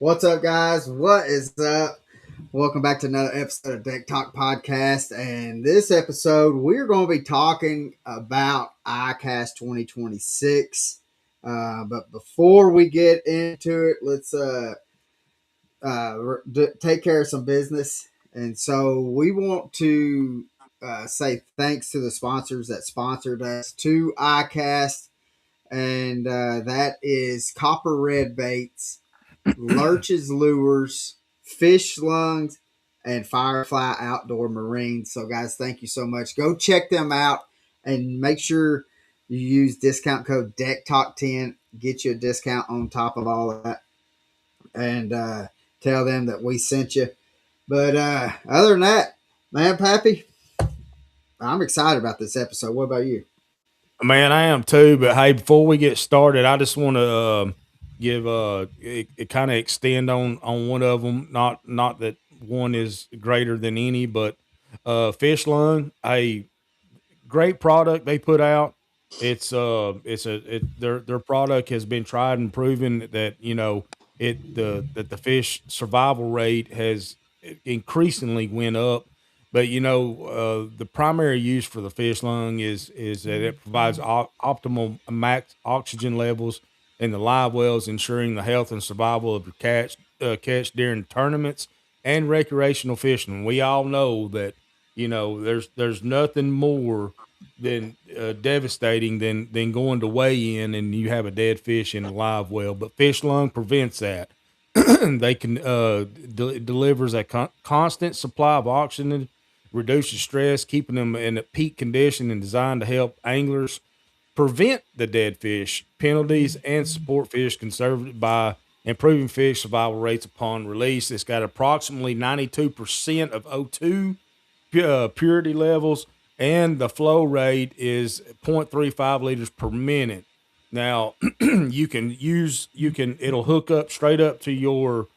What's up, guys? What is up? Welcome back to another episode of Deck Talk Podcast. And this episode, we're going to be talking about Icast 2026. But before we get into it, let's take care of some business. And so we want to say thanks to the sponsors that sponsored us to Icast. And that is Copper Red Baits, Lurch's Lures, Fish Lungs, and Firefly Outdoor Marines. So, guys, thank you so much. Go check them out and make sure you use discount code DECKTALK10. Get you a discount on top of all of that. And tell them that we sent you. But other than that, man, Pappy, I'm excited about this episode. What about you? Man, I am too. But hey, before we get started, I just want to give it kind of extend on one of them. Not that one is greater than any, but Fish Lung, a great product they put out. Their product has been tried and proven that the fish survival rate has increasingly went up. But the primary use for the fish lung is that it provides optimal max oxygen levels in the live wells, ensuring the health and survival of the catch during tournaments and recreational fishing. We all know that there's nothing more than devastating than going to weigh in and you have a dead fish in a live well. But fish lung prevents that. They can delivers a constant supply of oxygen, reduces stress, keeping them in a peak condition, and designed to help anglers prevent the dead fish penalties and support fish conserved by improving fish survival rates upon release. It's got approximately 92% of O2 purity levels, and the flow rate is 0.35 liters per minute. Now, it'll hook up straight up to your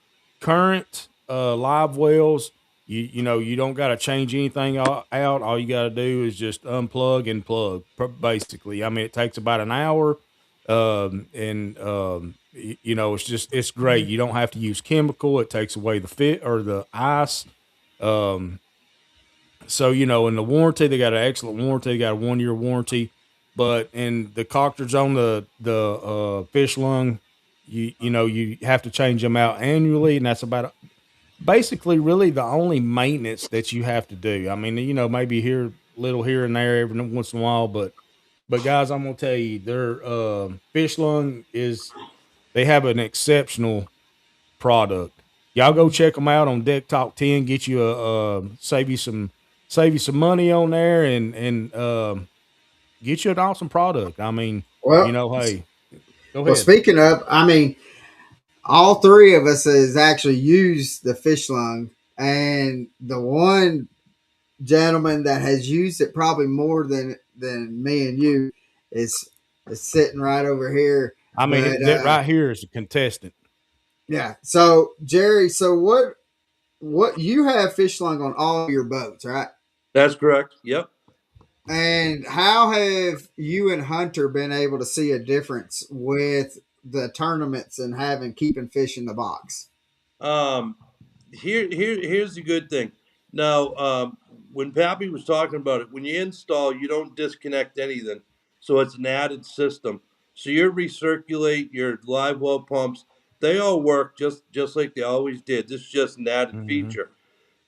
current live wells. You don't got to change anything out. All you got to do is just unplug and plug. Basically, I mean, it takes about an hour, and it's great. You don't have to use chemical. It takes away the fit or the ice. Um, so in the warranty, they got an excellent warranty. They got a 1 year warranty, but in the cartridge on the fish lung, you have to change them out annually, and that's about basically really the only maintenance that you have to do. I mean, maybe little here and there every once in a while, but guys, I'm gonna tell you, their fish lung is they have an exceptional product. Y'all go check them out on Deck Talk 10. Get you save you some money on there, and get you an awesome product. I mean, Well, hey, go well, ahead. speaking of, I mean, all three of us has actually used the fish lung, and the one gentleman that has used it probably more than me and you is is sitting right over here. I mean, But that right here is a contestant. yeah, so Jerry, so what you have fish lung on all your boats, right? That's correct. Yep. And how have you and Hunter been able to see a difference with the tournaments and having keeping fish in the box? Um, here's the good thing. Now, when Pappy was talking about it, when you install, you don't disconnect anything, so it's an added system. So you recirculate your live well pumps. They all work just like they always did. This is just an added Hmm. feature,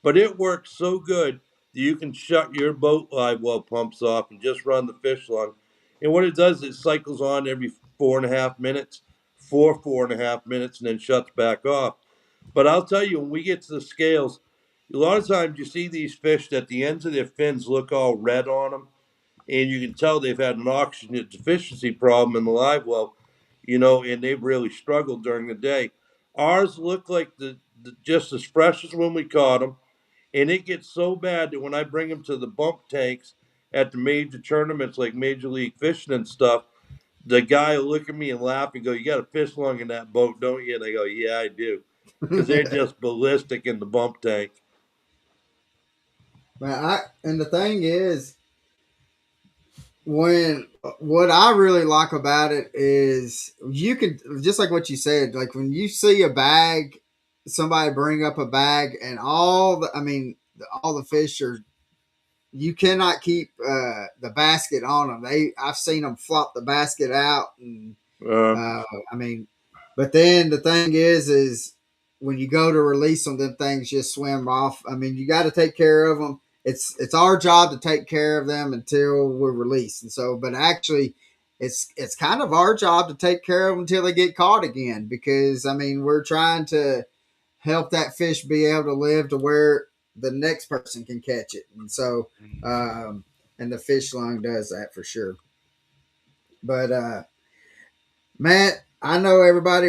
but it works so good that you can shut your boat live well pumps off and just run the fish lung. And what it does, it cycles on every 4.5 minutes, for 4.5 minutes, and then shuts back off. But I'll tell you, when we get to the scales, a lot of times you see these fish that the ends of their fins look all red on them, and you can tell they've had an oxygen deficiency problem in the live well, and they've really struggled during the day. Ours look like just as fresh as when we caught them, and it gets so bad that when I bring them to the bump tanks at the major tournaments like Major League Fishing and stuff, the guy will look at me and laugh and go, "You got a fish lung in that boat, don't you?" And I go, "Yeah, I do," because they're just ballistic in the bump tank. And the thing is, when what I really like about it is you can just like what you said, like when you see a bag somebody bring up a bag and all the fish are, you cannot keep the basket on them. I've seen them flop the basket out, and Uh, uh, I mean, but then the thing is when you go to release them, them things just swim off. I mean, you got to take care of them. It's our job to take care of them until we're released, and so, but actually, it's kind of our job to take care of them until they get caught again, because I mean, we're trying to help that fish be able to live to where the next person can catch it, and so, um, and the fish lung does that for sure. But Matt, I know everybody.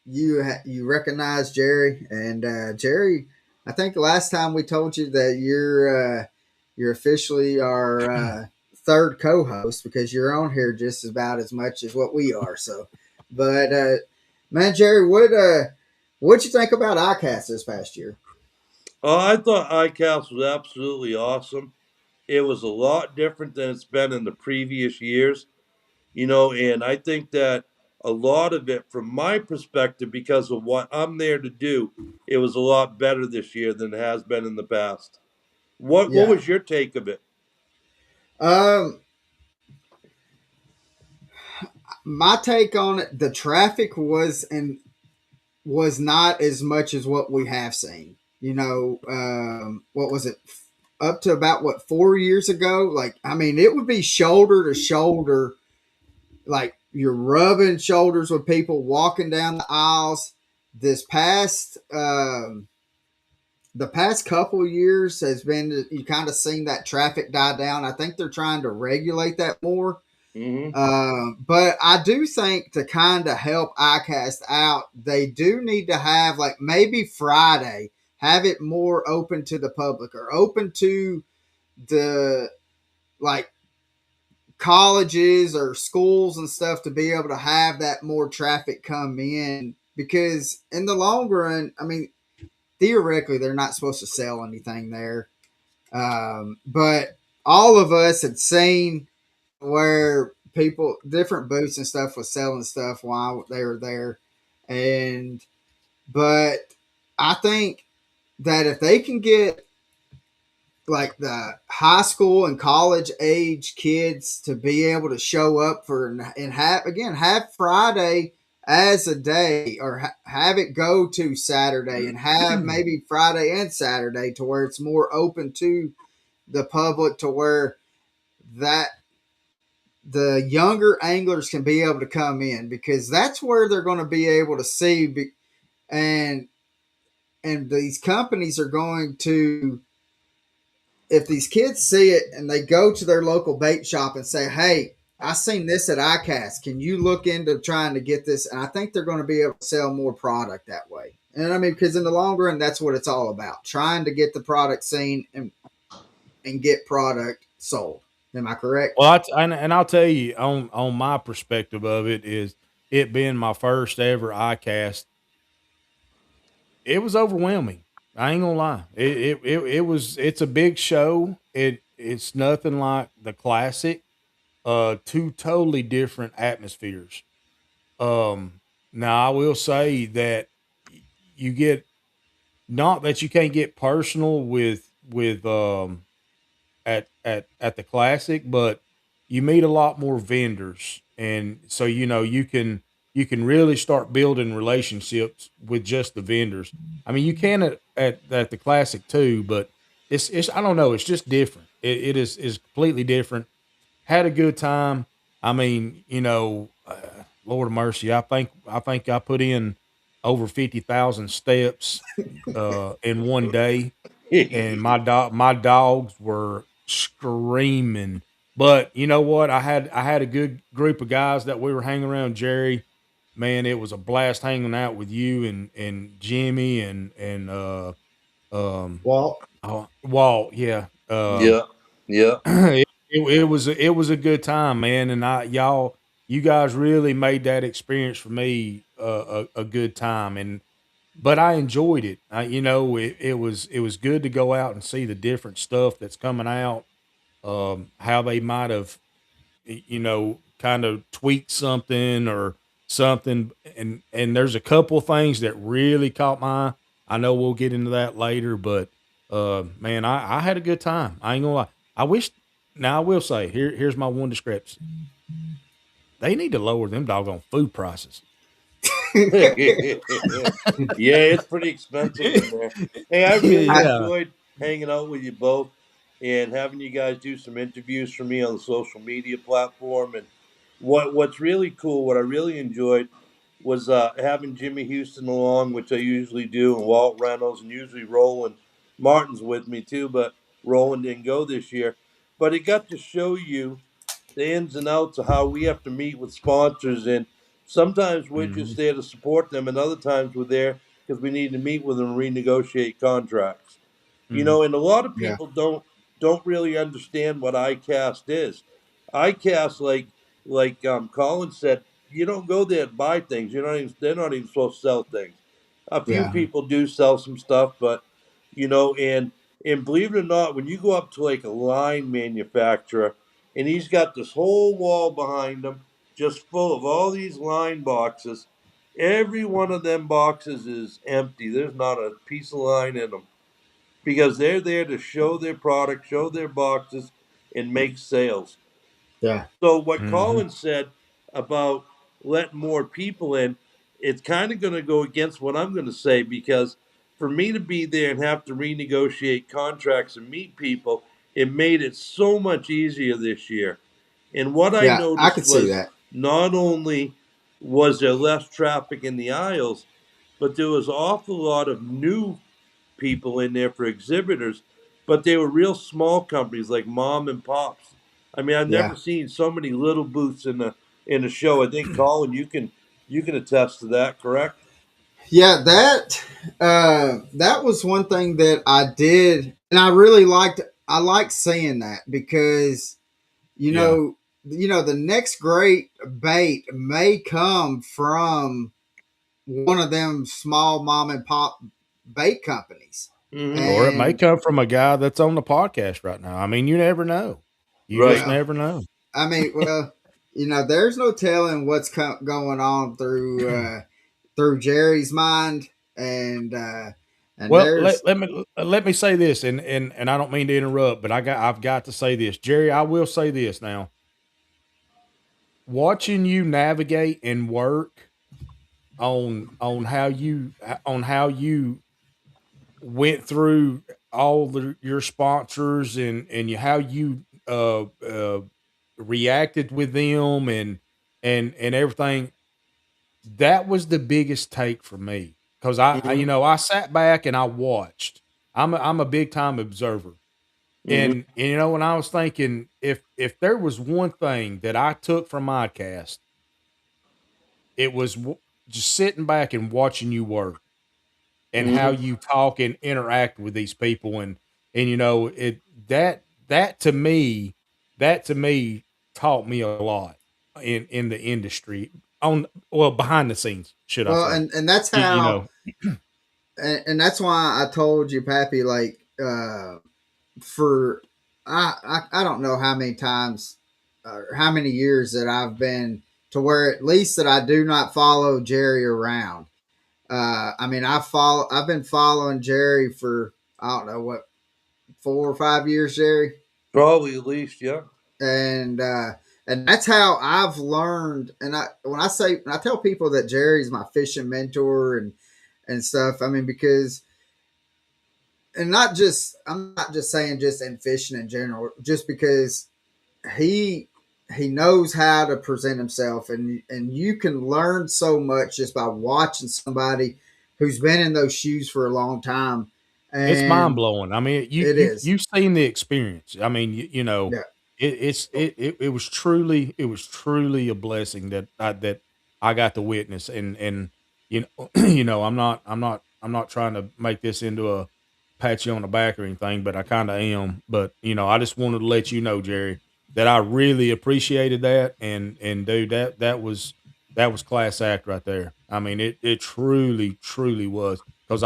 You recognize Gerry, and Gerry, I think the last time we told you that you're officially our third co-host, because you're on here just about as much as what we are. So, but man, Gerry, what'd you think about ICAST this past year? I thought Icast was absolutely awesome. It was a lot different than it's been in the previous years, and I think that a lot of it, from my perspective, because of what I'm there to do, it was a lot better this year than it has been in the past. What Yeah. was your take of it? Um, my take on it, the traffic was not as much as what we have seen. What was it? Up to about what 4 years ago? Like, I mean, it would be shoulder to shoulder, like you're rubbing shoulders with people walking down the aisles. This past, the past couple of years has been, you kind of seen that traffic die down. I think they're trying to regulate that more. Hmm. But I do think to kind of help ICAST out, they do need to have, like, maybe Friday, have it more open to the public, or open to the, like, colleges or schools and stuff, to be able to have that more traffic come in, because in the long run, I mean, theoretically they're not supposed to sell anything there. But all of us had seen where people, different booths and stuff, was selling stuff while they were there. And but I think that if they can get, like, the high school and college age kids to be able to show up for, and have Friday as a day, or have it go to Saturday, and have maybe Friday and Saturday, to where it's more open to the public, to where that the younger anglers can be able to come in, because that's where they're going to be able to see, and these companies are going to, if these kids see it and they go to their local bait shop and say, hey, I seen this at ICAST, can you look into trying to get this? And I think they're going to be able to sell more product that way. And I mean, because in the long run, that's what it's all about, trying to get the product seen, and get product sold. Am I correct? Well, and I'll tell you, on my perspective of it, is it being my first ever iCast, it was overwhelming. I ain't gonna lie. It's a big show. It's nothing like the classic. Two totally different atmospheres. Um, Now I will say that you get, not that you can't get personal with at the classic, but you meet a lot more vendors, and so you can really start building relationships with just the vendors. I mean, you can at the classic too, but it's I don't know, it's just different. It is completely different. Had a good time. I mean, Lord of mercy, I think I put in over 50,000 steps in one day, and my dogs were screaming. But you know what? I had a good group of guys that we were hanging around. Jerry, man, it was a blast hanging out with you and Jimmy and um Walt. Walt. Yeah. Yeah, yeah. It was a good time, man, and you guys really made that experience for me a good time, and but I enjoyed it. It was good to go out and see the different stuff that's coming out. How they might have, kind of tweaked something or something, and there's a couple of things that really caught my eye. I know we'll get into that later, but man, I had a good time. I ain't gonna lie. I wish. Now I will say here's my one discrepancy. They need to lower them doggone food prices. Yeah, it's pretty expensive in there. Hey, I really I, Yeah. enjoyed hanging out with you both and having you guys do some interviews for me on the social media platform. And what's really cool, what I really enjoyed was having Jimmy Houston along, which I usually do, and Walt Reynolds, and usually Roland Martin's with me too, but Roland didn't go this year. But it got to show you the ins and outs of how we have to meet with sponsors, and sometimes we're just Mhm. there to support them, and other times we're there because we need to meet with them and renegotiate contracts. Mhm. And a lot of yeah, people don't really understand what Icast is. Icast, Colin said, you don't go there to buy things. They're not even supposed to sell things. A few yeah, people do sell some stuff, but and believe it or not, when you go up to like a line manufacturer and he's got this whole wall behind him just full of all these line boxes, every one of them boxes is empty. There's not a piece of line in them because they're there to show their product, show their boxes, and make sales. yeah, So what Mhm. Colin said about letting more people in, it's kind of going to go against what I'm going to say because for me to be there and have to renegotiate contracts and meet people, it made it so much easier this year. And what I yeah. I noticed could see was that. not only was there less traffic in the aisles, but there was an awful lot of new people in there for exhibitors, but they were real small companies like mom and pops. I mean, I've never Yeah, seen so many little booths in a show. I think Colin, you can attest to that, correct? yeah. That was one thing that I did, and I really liked. I liked seeing that because you Yeah. know, the next great bait may come from one of them small mom and pop bait companies. Mm-hmm. Or it may And come from a guy that's on the podcast right now. I mean, you never know. You just Right. well, never know. I mean, well, there's no telling what's going on through Jerry's mind, and Well, there's let me say this, and I don't mean to interrupt, but I've got to say this, Jerry. I will say this now. Watching you navigate and work on how you went through your sponsors and how you reacted with them and everything. That was the biggest take for me because Mm-hmm. I sat back and I watched. I'm a big time observer, Mm-hmm. and when I was thinking if there was one thing that I took from MyCast, it was just sitting back and watching you work and how Mm-hmm. you talk and interact with these people and it that to me taught me a lot in the industry on well behind the scenes should I well, say and that's you how, know and that's why I told you, Pappy, like for I don't know how many times or how many years that I've been to where at least that I do not follow Jerry around. I mean, I've been following Jerry for I don't know what 4 or 5 years, Jerry, Probably at least, yeah. and that's how I've learned. And when I tell people that Jerry's my fishing mentor and stuff, I mean because and not just I'm not just saying just in fishing in general, just because he he knows how to present himself, and you can learn so much just by watching somebody who's been in those shoes for a long time, it's mind and blowing. I mean, it is. you've seen the experience. I mean, Yeah. it was truly a blessing that I got to witness, and I'm not trying to make this into a pat you on the back or anything, but I kind of am. But I just wanted to let you know, Jerry, that I really appreciated that, and dude, that was class act right there. I mean, it truly was because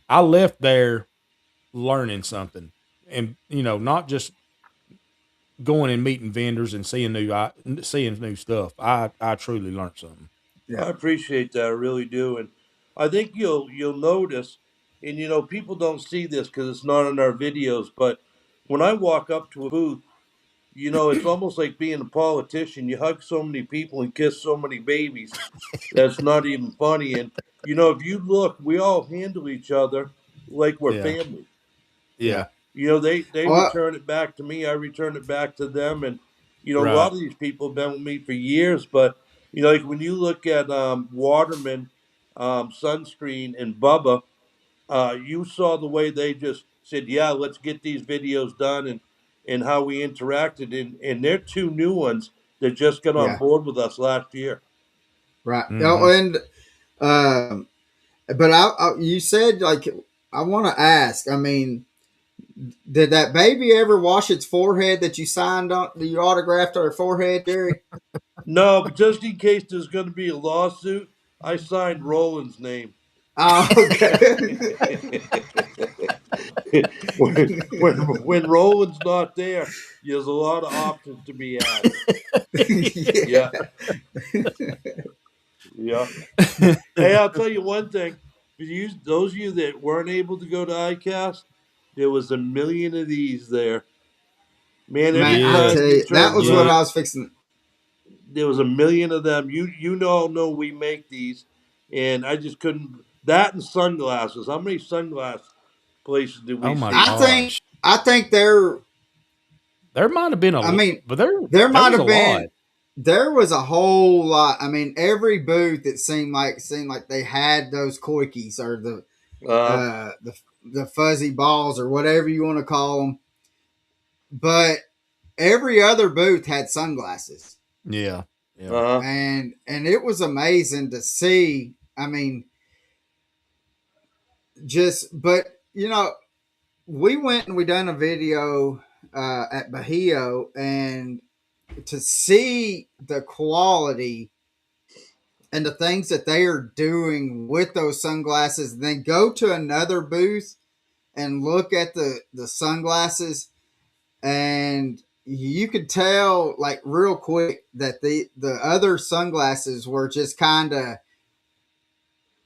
I left there learning something and not just going and meeting vendors and seeing seeing new stuff. I truly learned something. Yeah. I appreciate that. I really do, and I think you'll notice, and people don't see this because it's not in our videos, but when I walk up to a booth, it's almost like being a politician. You hug so many people and kiss so many babies. That's not even funny. And if you look, we all handle each other like we're Yeah. family. Yeah. Yeah. They Well, return it back to me. I return it back to them. And a Right. lot of these people have been with me for years. But like when you look at Waterman, Sunscreen, and Bubba, you saw the way they just said, "Yeah, let's get these videos done," and how we interacted. And they're two new ones that just got on yeah. board with us last year. Right. Oh, Mhm. and but you said like I want to ask. I mean, did that baby ever wash its forehead that you signed on? You autographed on her forehead, Gerry? No, but just in case there's going to be a lawsuit, I signed Roland's name. Oh, okay. when Roland's not there, there's a lot of options to be had. Yeah, Yeah. yeah. Hey, I'll tell you one thing. For you, those of you that weren't able to go to Icast, there was a million of these there. Man, Man, every I Yeah. time tell you you, that turn was what Yeah. right, I was fixing. there was a million of them. You know we make these, and I just couldn't. That and sunglasses. How many sunglass places did Oh we my see? gosh. I think there. There might have been I mean, but there there there might was a have lot. been. There was a whole lot. I mean, every booth it seemed like they had those quickies or Uh, uh, the the fuzzy balls or whatever you want to call them. But every other booth had sunglasses, Yeah. Yeah. uh, and it was amazing to see. I mean, just but we went and we done a video at Bahio, and to see the quality and the things that they are doing with those sunglasses, and then go to another booth and look at the sunglasses, and you could tell like real quick that the other sunglasses were just kind of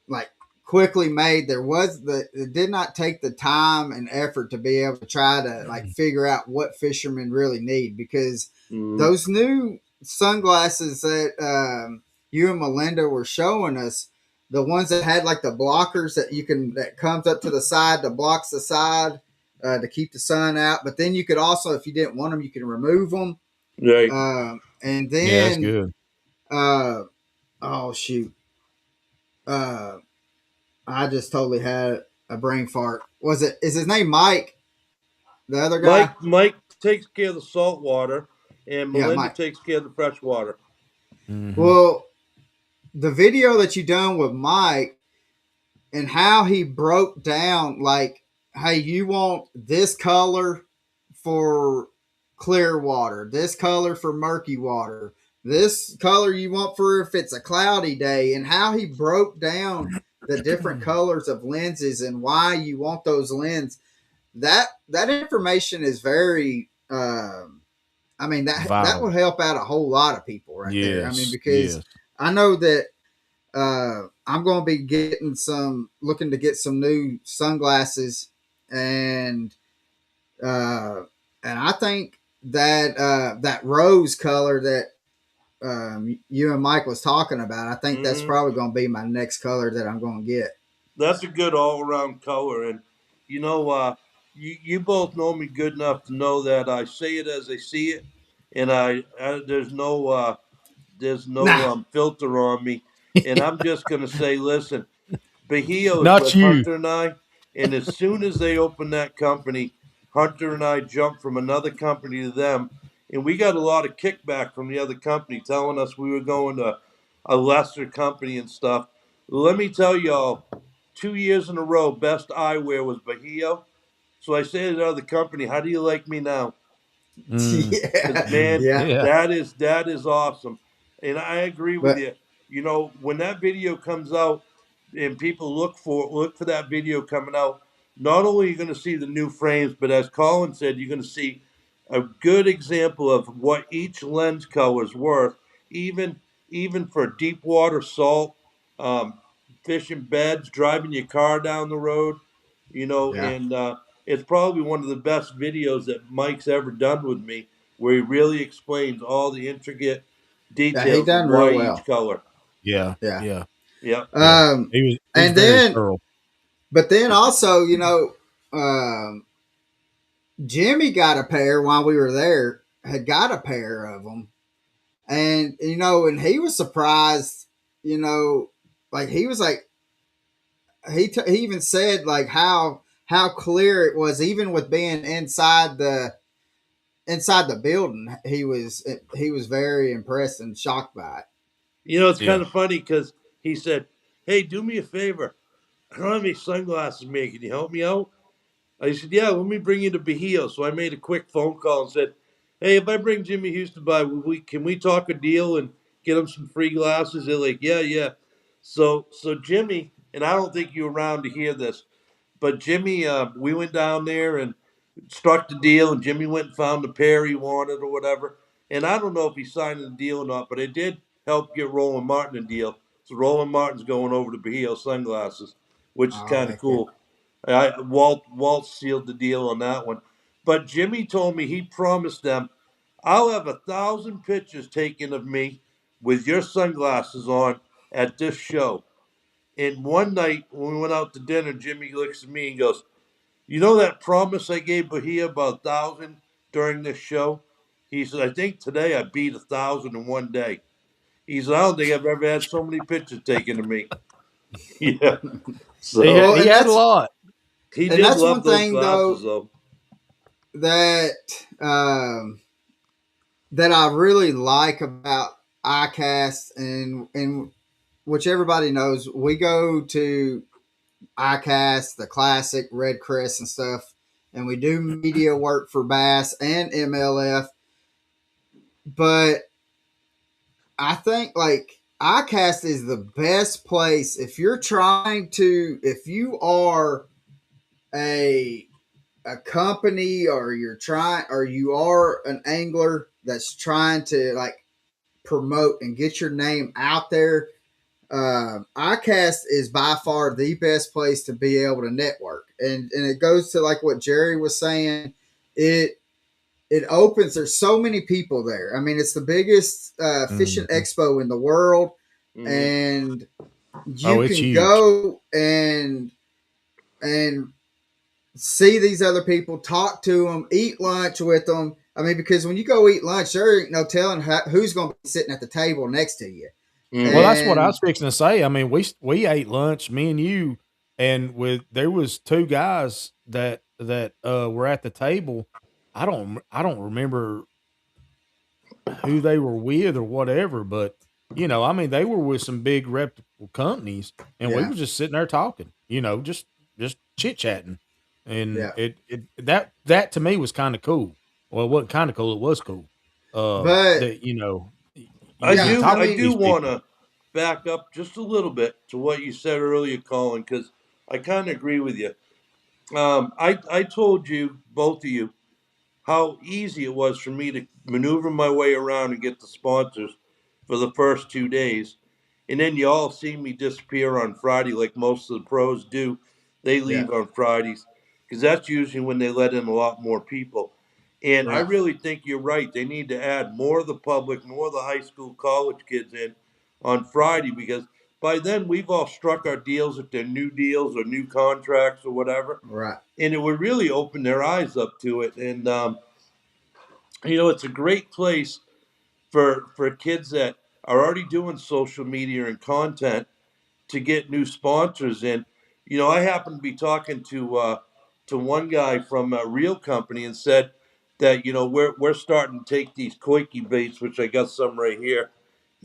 like quickly made. There was the it did not take the time and effort to be able to try to like figure out what fishermen really need, because mm, those new sunglasses that you and Melinda were showing us, the ones that had like the blockers that you can that comes up to the side that blocks the side to keep the sun out, but then you could also, if you didn't want them, you can remove them. right. And Yeah, that's then good. uh, oh shoot, uh, I just totally had a brain fart. Was it? Is his name Mike? The other guy? Mike takes care of the salt water, and Yeah, Melinda Mike. takes care of the fresh water. Mhm. Well, the video that you done with Mike and how he broke down, like, hey, you want this color for clear water, this color for murky water, this color you want for if it's a cloudy day, and how he broke down the different colors of lenses and why you want those lenses. That information is very I mean that Vital. will help out a whole lot of people right there. I mean, Yes. because Yes. I know that I'm going to be looking to get some new sunglasses, and uh, and I think that that rose color that you and Mike was talking about, I think that's Hmm. probably going to be my next color that I'm going to get. That's a good all-around color, and you know, you both know me good enough to know that I say it as I see it, and there's no Nah, filter on me, and I'm just gonna say, listen, Bahio is Not with you. Hunter and I, and as soon as they open that company, Hunter and I jumped from another company to them, and we got a lot of kickback from the other company telling us we were going to a lesser company and stuff. Let me tell y'all, 2 years in a row, best eyewear was Bahio. So I say to the other company, "How do you like me now?" Mm. Because yeah, man, yeah, Yeah. that is awesome, and I agree with but you. When that video comes out, and people look for that video coming out, not only are you going to see the new frames, but as Colin said, you're going to see a good example of what each lens color is worth, even even for deep water salt, um, fishing beds, driving your car down the road, Yeah. and it's probably one of the best videos that Mike's ever done with me, where he really explains all the intricate Yeah, he details of done real why each well. color. Yeah, Yeah. yeah, Yep. yeah. Um, He was and very then, thorough. but then also, Jimmy got a pair while we were there. Had got a pair of them, and and he was surprised. You know, like he was like he even said like how clear it was, even with being inside the building. He was very impressed and shocked by it. It's kind Yeah. of funny because he said, "Hey, do me a favor. I don't have any sunglasses, man. Can you help me out?" I said, "Yeah, let me bring you to Bahio." So I made a quick phone call and said, "Hey, if I bring Jimmy Houston by, can we talk a deal and get him some free glasses?" They're like, "Yeah, yeah." So Jimmy, and I don't think you're around to hear this, but Jimmy, we went down there and struck the deal, and Jimmy went and found the pair he wanted or whatever. And I don't know if he signed the deal or not, but it did help get Roland Martin a deal. So Roland Martin's going over to Bahio Sunglasses, which is Oh kind of heck yeah! cool. Walt sealed the deal on that one. But Jimmy told me he promised them, "I'll have 1,000 pictures taken of me with your sunglasses on at this show." And one night when we went out to dinner, Jimmy looks at me and goes, "You know that promise I gave Bahia about 1,000 during this show?" He said, "I think today I beat 1,000 in one day." He said, "I don't think I've ever had so many pictures taken of me." Yeah. Well, So He had a lot. he and did that's one love those thing though glasses, though. that um, that I really like about Icast, and which everybody knows. We go to Icast, the classic Red Crest and stuff, and we do media work for Bass and MLF. But I think like Icast is the best place if you are a a company, or you are an angler that's trying to like promote and get your name out there. iCast is by far the best place to be able to network, and it goes to like what Gerry was saying. It opens. There's so many people there. I mean, it's the biggest fishing Mhm. expo in the world, Hmm. and Oh, you it's can huge. go and see these other people, talk to them, eat lunch with them. I mean, because when you go eat lunch, there ain't no telling who's going to be sitting at the table next to you. Well, Hmm. that's what I was And fixing to say. I mean, we ate lunch, me and you, and there was 2 guys that were at the table. I don't remember who they were with or whatever, but, I mean, they were with some big reputable companies, and we yeah, were just sitting there talking, just chit-chatting, and yeah. that to me was kinda cool. Well, it wasn't kinda cool, it was cool, But that, I you yeah, do I talk I to mean, do these want people. to back up just a little bit to what you said earlier, Colin, because I kind of agree with you. I told you, both of you, how easy it was for me to maneuver my way around and get the sponsors for the first 2 days. And then you all see me disappear on Friday, like most of the pros do. They yeah, leave on Fridays because that's usually when they let in a lot more people. And I right, really think you're right. They need to add more of the public, more of the high school, college kids in on Friday because by then we've all struck our deals, if they're new deals or new contracts or whatever. right, And it would really open their eyes up to it. And it's a great place for kids that are already doing social media and content to get new sponsors in. I happened to be talking to one guy from a reel company and said that we're starting to take these koiki baits, which I got some right here,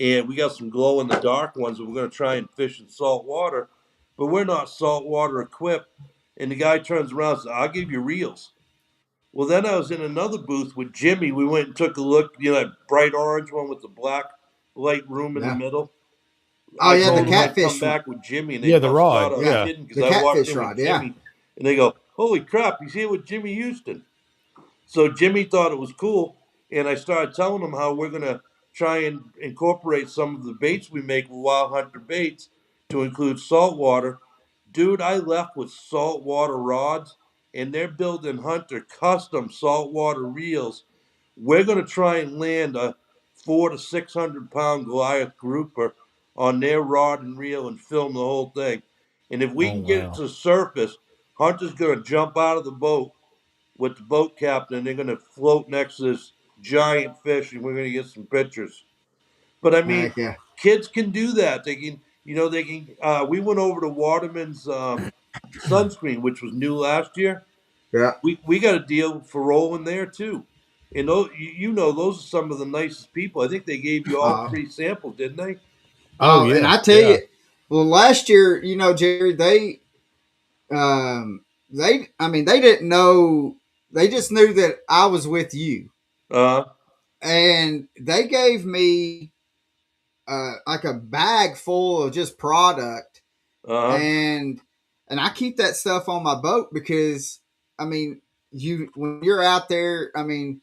and we got some glow in the dark ones, and we're going to try and fish in salt water, but we're not saltwater equipped. And the guy turns around and says, "I'll give you reels." Well, then I was in another booth with Jimmy. We went and took a look, that bright orange one with the black light room in the yeah. middle. Oh I yeah, the told them Mhm. I'd come catfish one. back with Jimmy, and they Yeah, the must have thought rod, I was Yeah, yeah. kidding because the I walked catfish in with rod. Yeah, Jimmy, and they go, "Holy crap, he's here with Jimmy Houston." So Jimmy thought it was cool, and I started telling him how we're gonna try and incorporate some of the baits we make with Wild Hunter baits to include saltwater. Dude, I left with saltwater rods, and they're building Hunter custom saltwater reels. We're going to try and land a 400 to 600 pound Goliath grouper on their rod and reel and film the whole thing. And if we Oh can get it wow. to the surface, Hunter's going to jump out of the boat with the boat captain. They're going to float next to this giant fish, and we're going to get some pictures. But I mean, Heck yeah. kids can do that. They can, they can. We went over to Waterman's sunscreen, which was new last year. Yeah. We got a deal for rolling there too. And those, those are some of the nicest people. I think they gave you all Uh, free samples, didn't they? Oh and yeah, I tell yeah. you, well, last year, Jerry, I mean, they didn't know. They just knew that I was with you, Uh, and they gave me like a bag full of just product, uh, and I keep that stuff on my boat because, I mean, you when you're out there, I mean,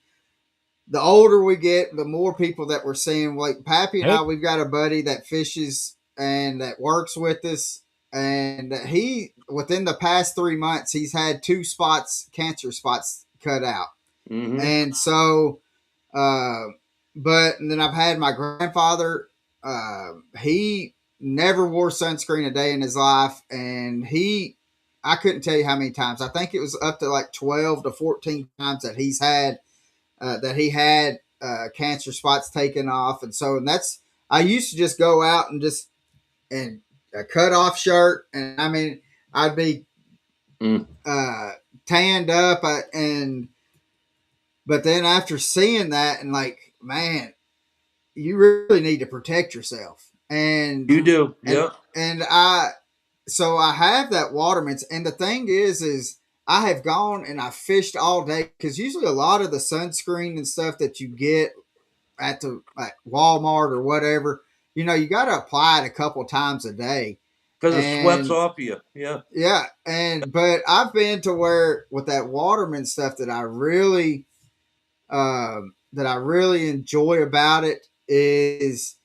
the older we get, the more people that we're seeing. Like Pappy and I, Heck, we've got a buddy that fishes and that works with us, and he within the past 3 months he's had two spots, cancer spots, cut out, mm-hmm. and so, uh, but and then I've had my grandfather. He never wore sunscreen a day in his life, and I couldn't tell you how many times. I think it was up to like 12 to 14 times that he had cancer spots taken off, and so and that's I used to just go out and just and a cut off shirt, and I mean I'd be Mm. uh, tanned up, and but then after seeing that and like man, you really need to protect yourself, You do, and yeah. and I so I have that Waterman's, and the thing is I have gone and I fished all day because usually a lot of the sunscreen and stuff that you get at the at Walmart or whatever, you got to apply it a couple times a day. Because it sweats And off you. Yeah. yeah, and but I've been to where with that Waterman stuff that I really enjoy about it is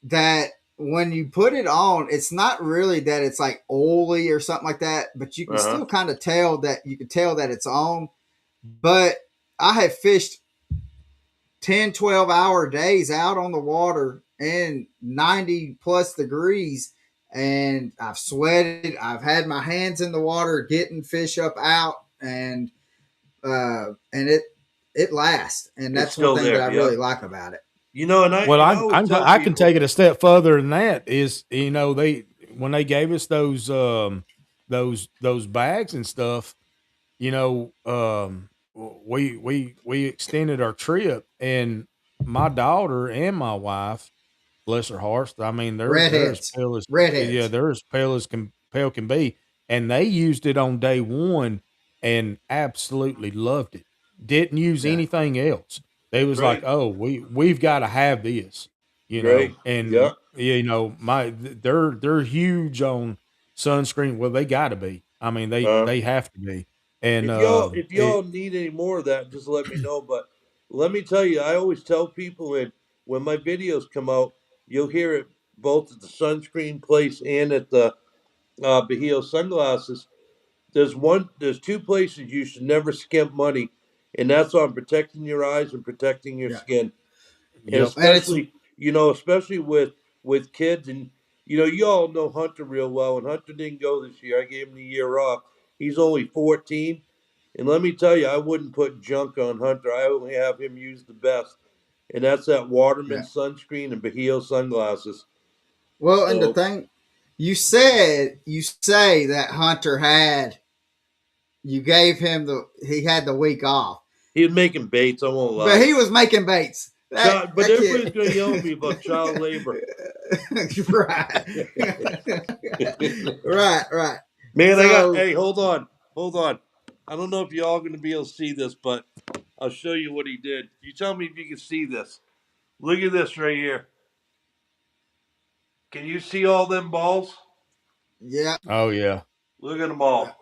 that when you put it on, it's not really that it's like oily or something like that, but you can Uh huh. still kind of tell that it's on. But I have fished 10, 12-hour days out on the water in 90 plus degrees, and I've sweated. I've had my hands in the water getting fish up out, and it lasts, and It's that's one still thing that there. I Yeah. really like about it. And well, I always tell I can take people. it a step further than that. Is they when they gave us those bags and stuff, we extended our trip, and my daughter and my wife, bless her hearts, I mean they're as Redheads, pale as redheads. they're as pale as pale can be, and they used it on day one and absolutely loved it. Didn't use Yeah, anything else. They was like, Great. oh, we've got to have this, Great. Yeah. and they're huge on sunscreen. Well, they got to be. I mean, Uh, they have to be, and if y'all need any more of that, just let me know. But let me tell you, I always tell people when my videos come out, you'll hear it both at the sunscreen place and at the Bahio sunglasses. There's two places you should never skimp money, and that's on protecting your eyes and protecting your yeah, skin. And yep. and it's especially with kids, and you all know Hunter real well, and Hunter didn't go this year. I gave him the year off. He's only 14, and let me tell you, I wouldn't put junk on Hunter. I only have him use the best, and that's that Waterman yeah. sunscreen and Bahio sunglasses. Well, and the So thing you say that Hunter had you gave him he had the week off, he was making baits. I won't but lie. he was making baits. But That everybody's kid, gonna yell at me about child labor. right, right. Man, I got. So Hey, hold on, hold on. I don't know if y'all gonna be able to see this, but I'll show you what he did. You tell me if you can see this. Look at this right here. Can you see all them balls? yeah, Oh yeah. Look at them yeah, all.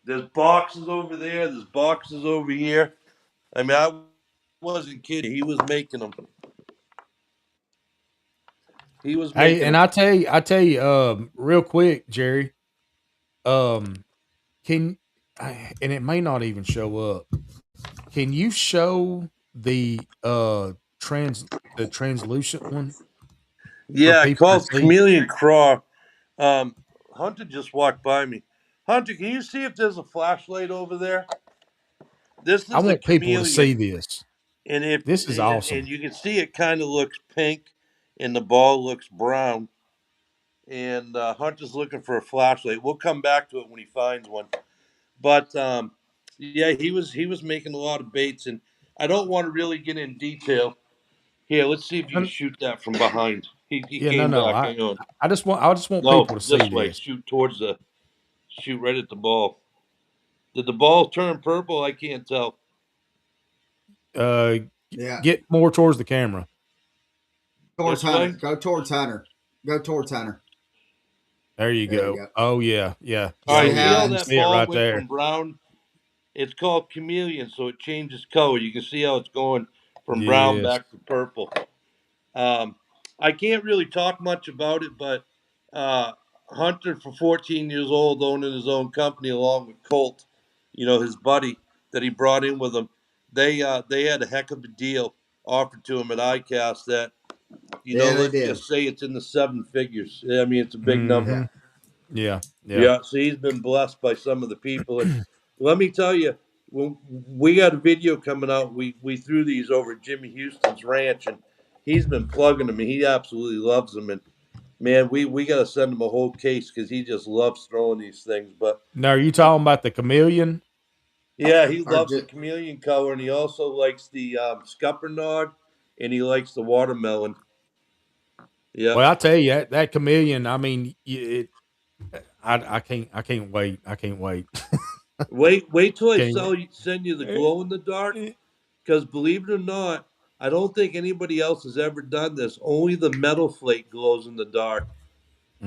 There's boxes over there. There's boxes over here. I mean, I wasn't kidding. He was making them. He was Hey, making and them. real quick, Jerry. Um, can and it may not even show up. Can you show trans the translucent one for Yeah, people to called see? chameleon craw. Um, Hunter just walked by me. Hunter, can you see if there's a flashlight over there? This I is the want people to see chameleon, this. and if This is and awesome. you can see it kind of looks pink, and the ball looks brown. And Hunter's looking for a flashlight. We'll come back to it when he finds one. But yeah, he was making a lot of baits, and I don't want to really get in detail. Here, let's see if you can And- shoot that from behind. He Yeah, no, came no. back. Hang on. I just want No, people to see this way. this. Shoot right at the ball. Did the ball turn purple? I can't tell. Uh, Yeah. get more towards the camera. Towards This Hunter. way. Go towards Hunter. Go towards Hunter. There you There you go. go. Oh yeah, yeah, All yeah. Oh See right. See yeah. how how You that see it ball right went from there. brown? It's called chameleon, so it changes color. You can see how it's going from brown Yes. back to purple. Um, I can't really talk much about it, but uh, Hunter, for 14 years old, owning his own company along with Colt, his buddy that he brought in with him, they had a heck of a deal offered to him at Icast that, Yeah, they let's did. just say it's in the seven figures. I mean, it's a big Mm-hmm. number. Yeah. Yeah. Yeah. Yeah, so he's been blessed by some of the people, and let me tell you, when we got a video coming out, we threw these over at Jimmy Houston's ranch, and he's been plugging them, and he absolutely loves them. And man, we got to send him a whole case because he just loves throwing these things. But Now, are you uh, talking about the chameleon? yeah, he Or loves the just, chameleon color, and he also likes the scuppernong, and he likes the watermelon. Yep. Well, I tell you that chameleon. I mean, I can't wait. I can't wait. Wait till I Can't. send you the glow in the dark. Because believe it or not, I don't think anybody else has ever done this. Only the metal flake glows in the dark,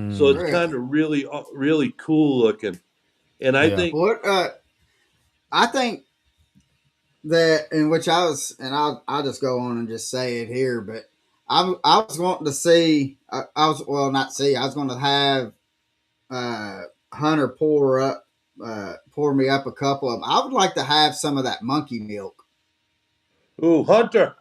so it's Mm, kind really. of really cool looking. And I yeah. think, What I think that in which I was, and I'll just go on and just say it here, but I was wanting to see. I was, well, not see. I was going to have uh, Hunter pour me up a couple of them. I would like to have some of that monkey milk. ooh, Hunter,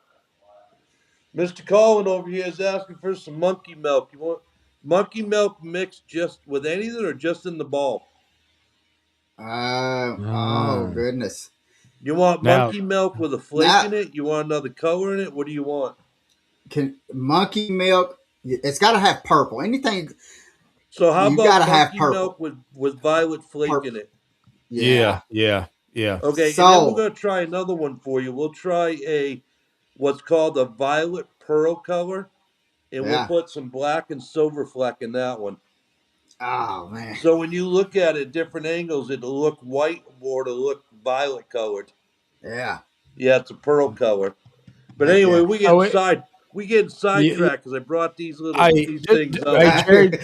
Mister Colin over here is asking for some monkey milk. You want monkey milk mixed just with anything or just in the ball? Oh Mm. goodness. You want Now, monkey milk with a flake Now in it? You want another color in it? What do you want? can monkey milk? It's got to have purple. Anything So how you got about to have monkey purple. milk with violet flake in Purple. it? Yeah. yeah, yeah, yeah. Okay, and then we're So gonna try another one for you. We'll try a what's called a violet pearl color, and we'll yeah. put some black and silver fleck in that one. Oh man. So when you look at it at different angles, it'll look white or it'll look violet colored. Yeah. Yeah, it's a pearl color. But Heck anyway, yeah. Oh, it, we getting yeah, yeah. sidetracked because I brought I, these things hey out.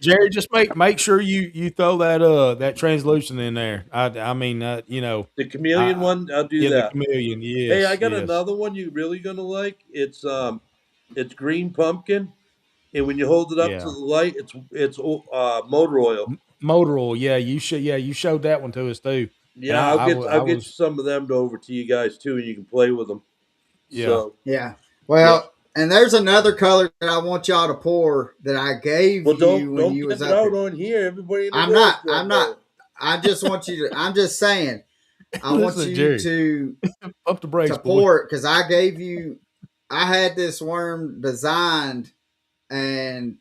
Jerry, just make sure you throw that translucent in there. I mean, The chameleon I one, I'll do yeah, the that. chameleon. Hey, I Yes, got yes, another one you really gonna like. It's green pumpkin, and when you hold it up to yeah. the light, it's motor oil. Motor oil. Yeah, you showed that one to us too. And Yeah, I'll I get you was some of them over to you guys too, and you can play with them. yeah. So Yeah. yeah. Well, and there's another color that I want y'all to pour that I gave Well, you when don't you get was it up out here. on here. Everybody in the I'm world's not. gonna I'm not. know it. I just want you to. I'm just saying. I Listen want to you Jerry. Pump the to brakes, boy. pour it because I gave you. I had this worm designed, and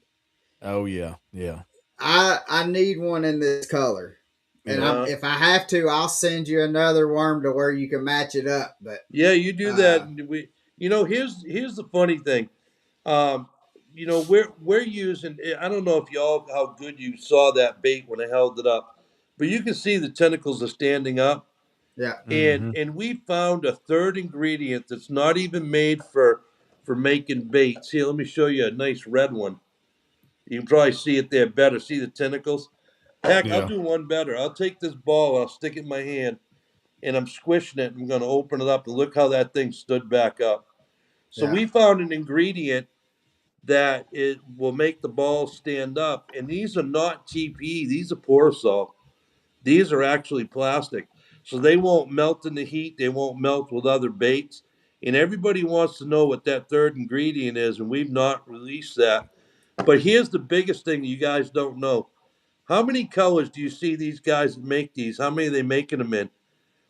Oh yeah, yeah, I need one in this color. And yeah. if I have to, I'll send you another worm to where you can match it up. But Yeah, you do that, uh, and here's the funny thing. Um, we're using. I don't know if y'all how good you saw that bait when I held it up, but you can see the tentacles are standing up. yeah, and Hmm. and we found a third ingredient that's not even made for making baits. Here, let me show you a nice red one. You can probably see it there better. See the tentacles? Heck, I'll Yeah, do one better. I'll take this ball, I'll stick it in my hand, and I'm squishing it. I'm going to open it up and look how that thing stood back up. So yeah, we found an ingredient that it will make the ball stand up. And these are not TPE, these are Porosol. These are actually plastic. So they won't melt in the heat, they won't melt with other baits. And everybody wants to know what that third ingredient is, and we've not released that. But here's the biggest thing you guys don't know. How many colors do you see these guys that make these? How many are they making them in?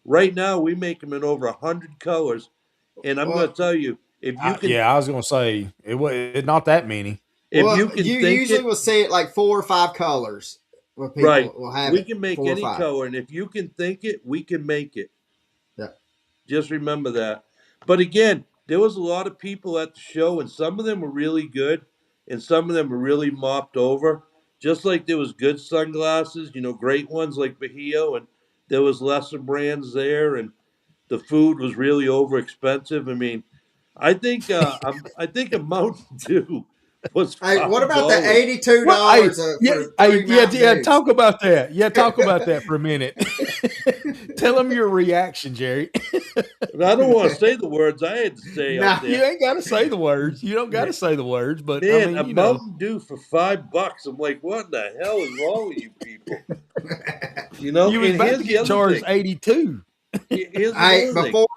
Right now, we make them in over 100 colors. And I'm going Well, to tell you, Yeah, I was gonna say it not that many. if you well, can you think usually it, will see it like 4 or 5 colors where right, people will have we it can make 4 or 5. any color. And if you can think it, we can make it. Yeah. Just remember that. But again, there was a lot of people at the show, and some of them were really good, and some of them were really mopped over. Just like there was good sunglasses, great ones like Bahio, and there was lesser brands there, and the food was really over expensive. I mean, I think a Mountain Dew was Hey, what about the $5. $82 Well, hey, yeah, for hey, 3 Mountain yeah. Dews? Talk about that. Yeah, talk about that for a minute. Tell them your reaction, Jerry. And I don't want to say the words I had to say out No. You there. ain't got to say the words. You don't got to say the words, but I Man, mean, a Mountain Dew for $5. I'm like, what the hell is wrong with you people? you was And about to here's the get other charged thing. 82. Here's Hey, another thing. before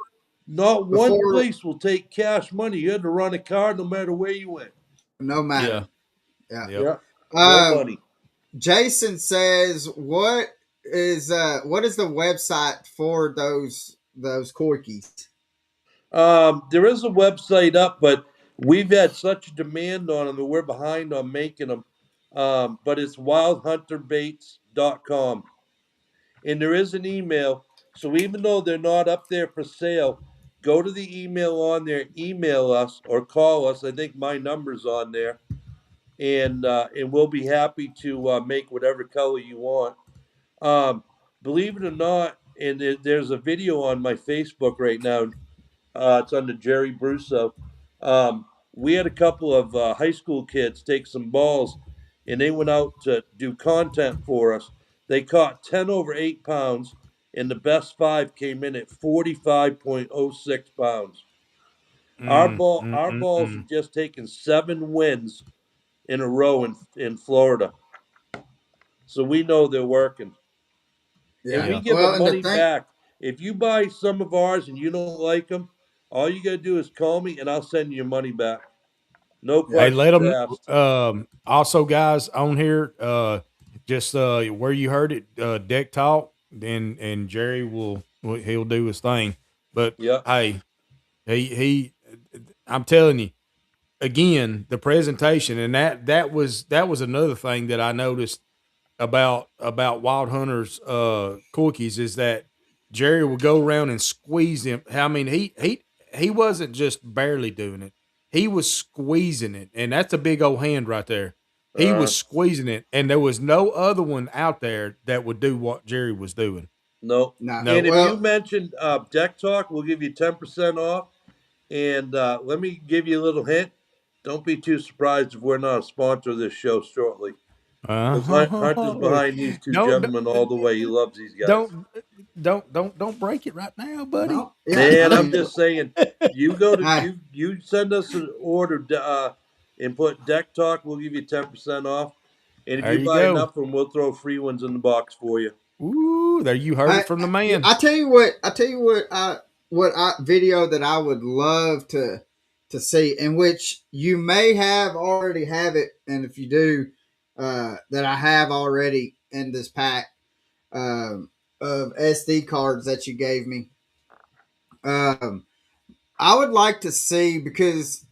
Not one before place will take cash money. You had to run a card no matter where you went. no Yeah. matter. Yeah. Yep. Yeah, no Um, money. Jason says, what is the website for those corkies? There is a website up, but we've had such a demand on them, and we're behind on making them. But it's wildhunterbaits.com. And there is an email. So even though they're not up there for sale, go to the email on there, email us or call us. I think my number's on there, and we'll be happy to make whatever color you want. Um, Believe it or not, and there's a video on my Facebook right now. It's under Gerry Broussseau. We had a couple of high school kids take some balls, and they went out to do content for us. They caught 10 over 8 pounds, and the best five came in at 45.06 pounds. Our balls Mm. have just taken 7 wins in a row in Florida, so we know they're working, and Yeah. we Yeah. give them Well, and the money thing, back. If you buy some of ours and you don't like them, all you gotta do is call me, and I'll send you your money back. No Hey, let questions them. asked. Also, guys on here, just where you heard it, deck talk. And Jerry he'll do his thing. But Yeah. hey, he I'm telling you again, the presentation, and that was another thing that I noticed about Wild Hunters cookies is that Jerry would go around and squeeze him. I mean, he wasn't just barely doing it; he was squeezing it, and that's a big old hand right there. He Uh, was squeezing it, and there was no other one out there that would do what Jerry was doing. no. no. And No, if you Well, mentioned Deck Talk, we'll give you 10% off. And let me give you a little hint. Don't be too surprised if we're not a sponsor of this show shortly. Because Hunter's behind these two don't gentlemen all the way. He loves these guys. don't don't break it right now, buddy. no. Yeah. I Man, I'm mean, just saying, you go to hey, you send us an order and put Deck Talk, we'll give you 10% off. And if There you you buy go. enough of them, we'll throw free ones in the box for you. Ooh, there you heard I, it from the man. I tell you what. I tell you what video that I would love to see, in which you may have already have it, and if you do, that I have already in this pack of SD cards that you gave me. Um, I would like to see, because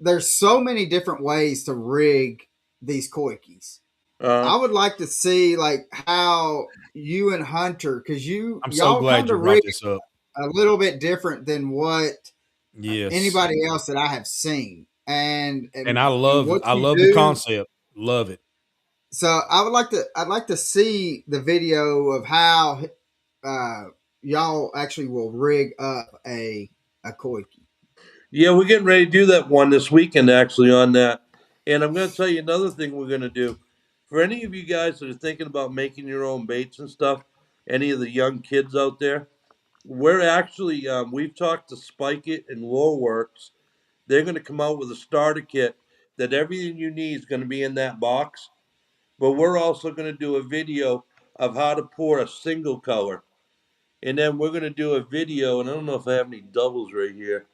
there's so many different ways to rig these koikis. Uh, I would like to see like how you and Hunter, because I'm so y'all glad kind you of brought rig this up. a little bit different than what Yes. anybody else that I have seen, and And and what I you love the do. concept. Love it. So I'd like to see the video of how uh, y'all actually will rig up a koiki. yeah, we're getting ready to do that one this weekend, actually, on that. And I'm going to tell you another thing we're going to do. For any of you guys that are thinking about making your own baits and stuff, any of the young kids out there, we're actually, we've talked to Spike It and Lore Works. They're going to come out with a starter kit, that everything you need is going to be in that box. But we're also going to do a video of how to pour a single color. And then we're going to do a video, and I don't know if I have any doubles right here.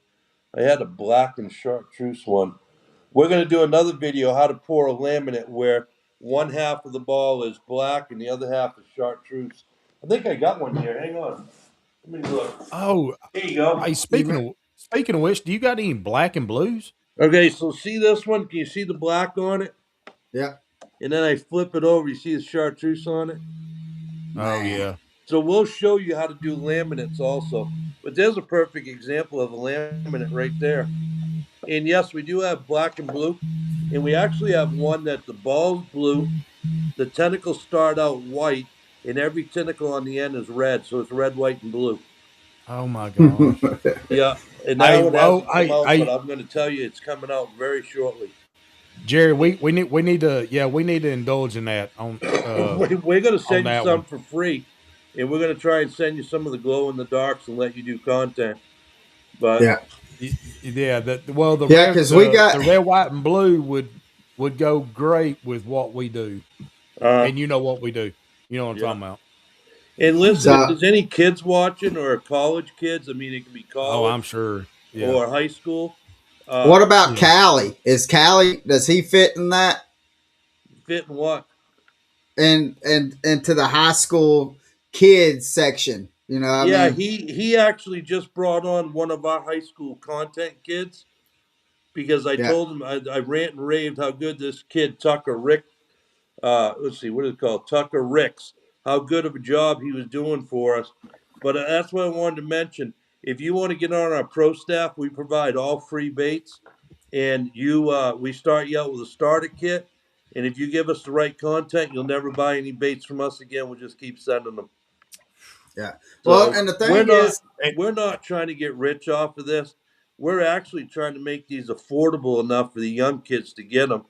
I had a black and chartreuse one. We're going to do another video how to pour a laminate where one half of the ball is black and the other half is chartreuse. I think I got one here. Hang on. Let me look. Oh, Here you go. hey, You ma- speaking of which, do you got any black and blues? Okay, so see this one? Can you see the black on it? yeah, And then I flip it over. You see the chartreuse on it? Oh man. yeah. So we'll show you how to do laminates also. But there's a perfect example of a laminate right there. And yes, we do have black and blue. And we actually have one that the ball's blue, the tentacles start out white, and every tentacle on the end is red. So it's red, white, and blue. Oh my gosh. Yeah. And that Hey, one well, hasn't come out, but I'm going to tell you it's coming out very shortly. Jerry, we need to we need to indulge in that We're going to on send you that some one. for free. And we're going to try and send you some of the glow in the darks and let you do content. But Yeah, Yeah, that well yeah, because we got the red, white, and blue would go great with what we do, uh, and you know what we do. You know what I'm yeah. talking about. And listen, if so. there's any kids watching or college kids, I mean, it can be Oh, I'm college sure. Yeah, or high school. What Uh, about yeah. Callie? Is Callie, does he fit in that? fit in what? And into the high school kids section? You know, I Yeah, mean, he actually just brought on one of our high school content kids because I yeah, told him I rant and raved how good this kid Tucker Rick. Let's see, what is it called? Tucker Ricks. How good of a job he was doing for us. But that's what I wanted to mention. If you want to get on our pro staff, we provide all free baits, and we start you out with a starter kit. And if you give us the right content, you'll never buy any baits from us again. We'll just keep sending them. yeah. Well, So and the thing is, we're not trying to get rich off of this. We're actually trying to make these affordable enough for the young kids to get them.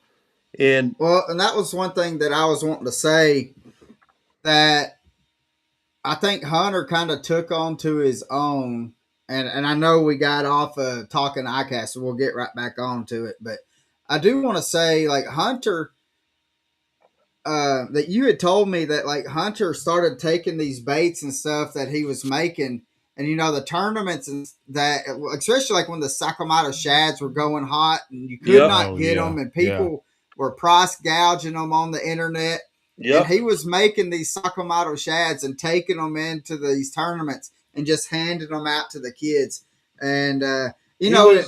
And well, and that was one thing that I was wanting to say, that I think Hunter kind of took on to his own. And I know we got off of talking Icast, so we'll get right back on to it. But I do want to say, like, Hunter, that you had told me that, like, Hunter started taking these baits and stuff that he was making, and you know the tournaments and that, especially like when the Sacramento shads were going hot and you could yep, not Oh get yeah, them, and yeah. people were price gouging them on the internet, and yep, he was making these Sacramento shads and taking them into these tournaments and just handing them out to the kids, and you he know it.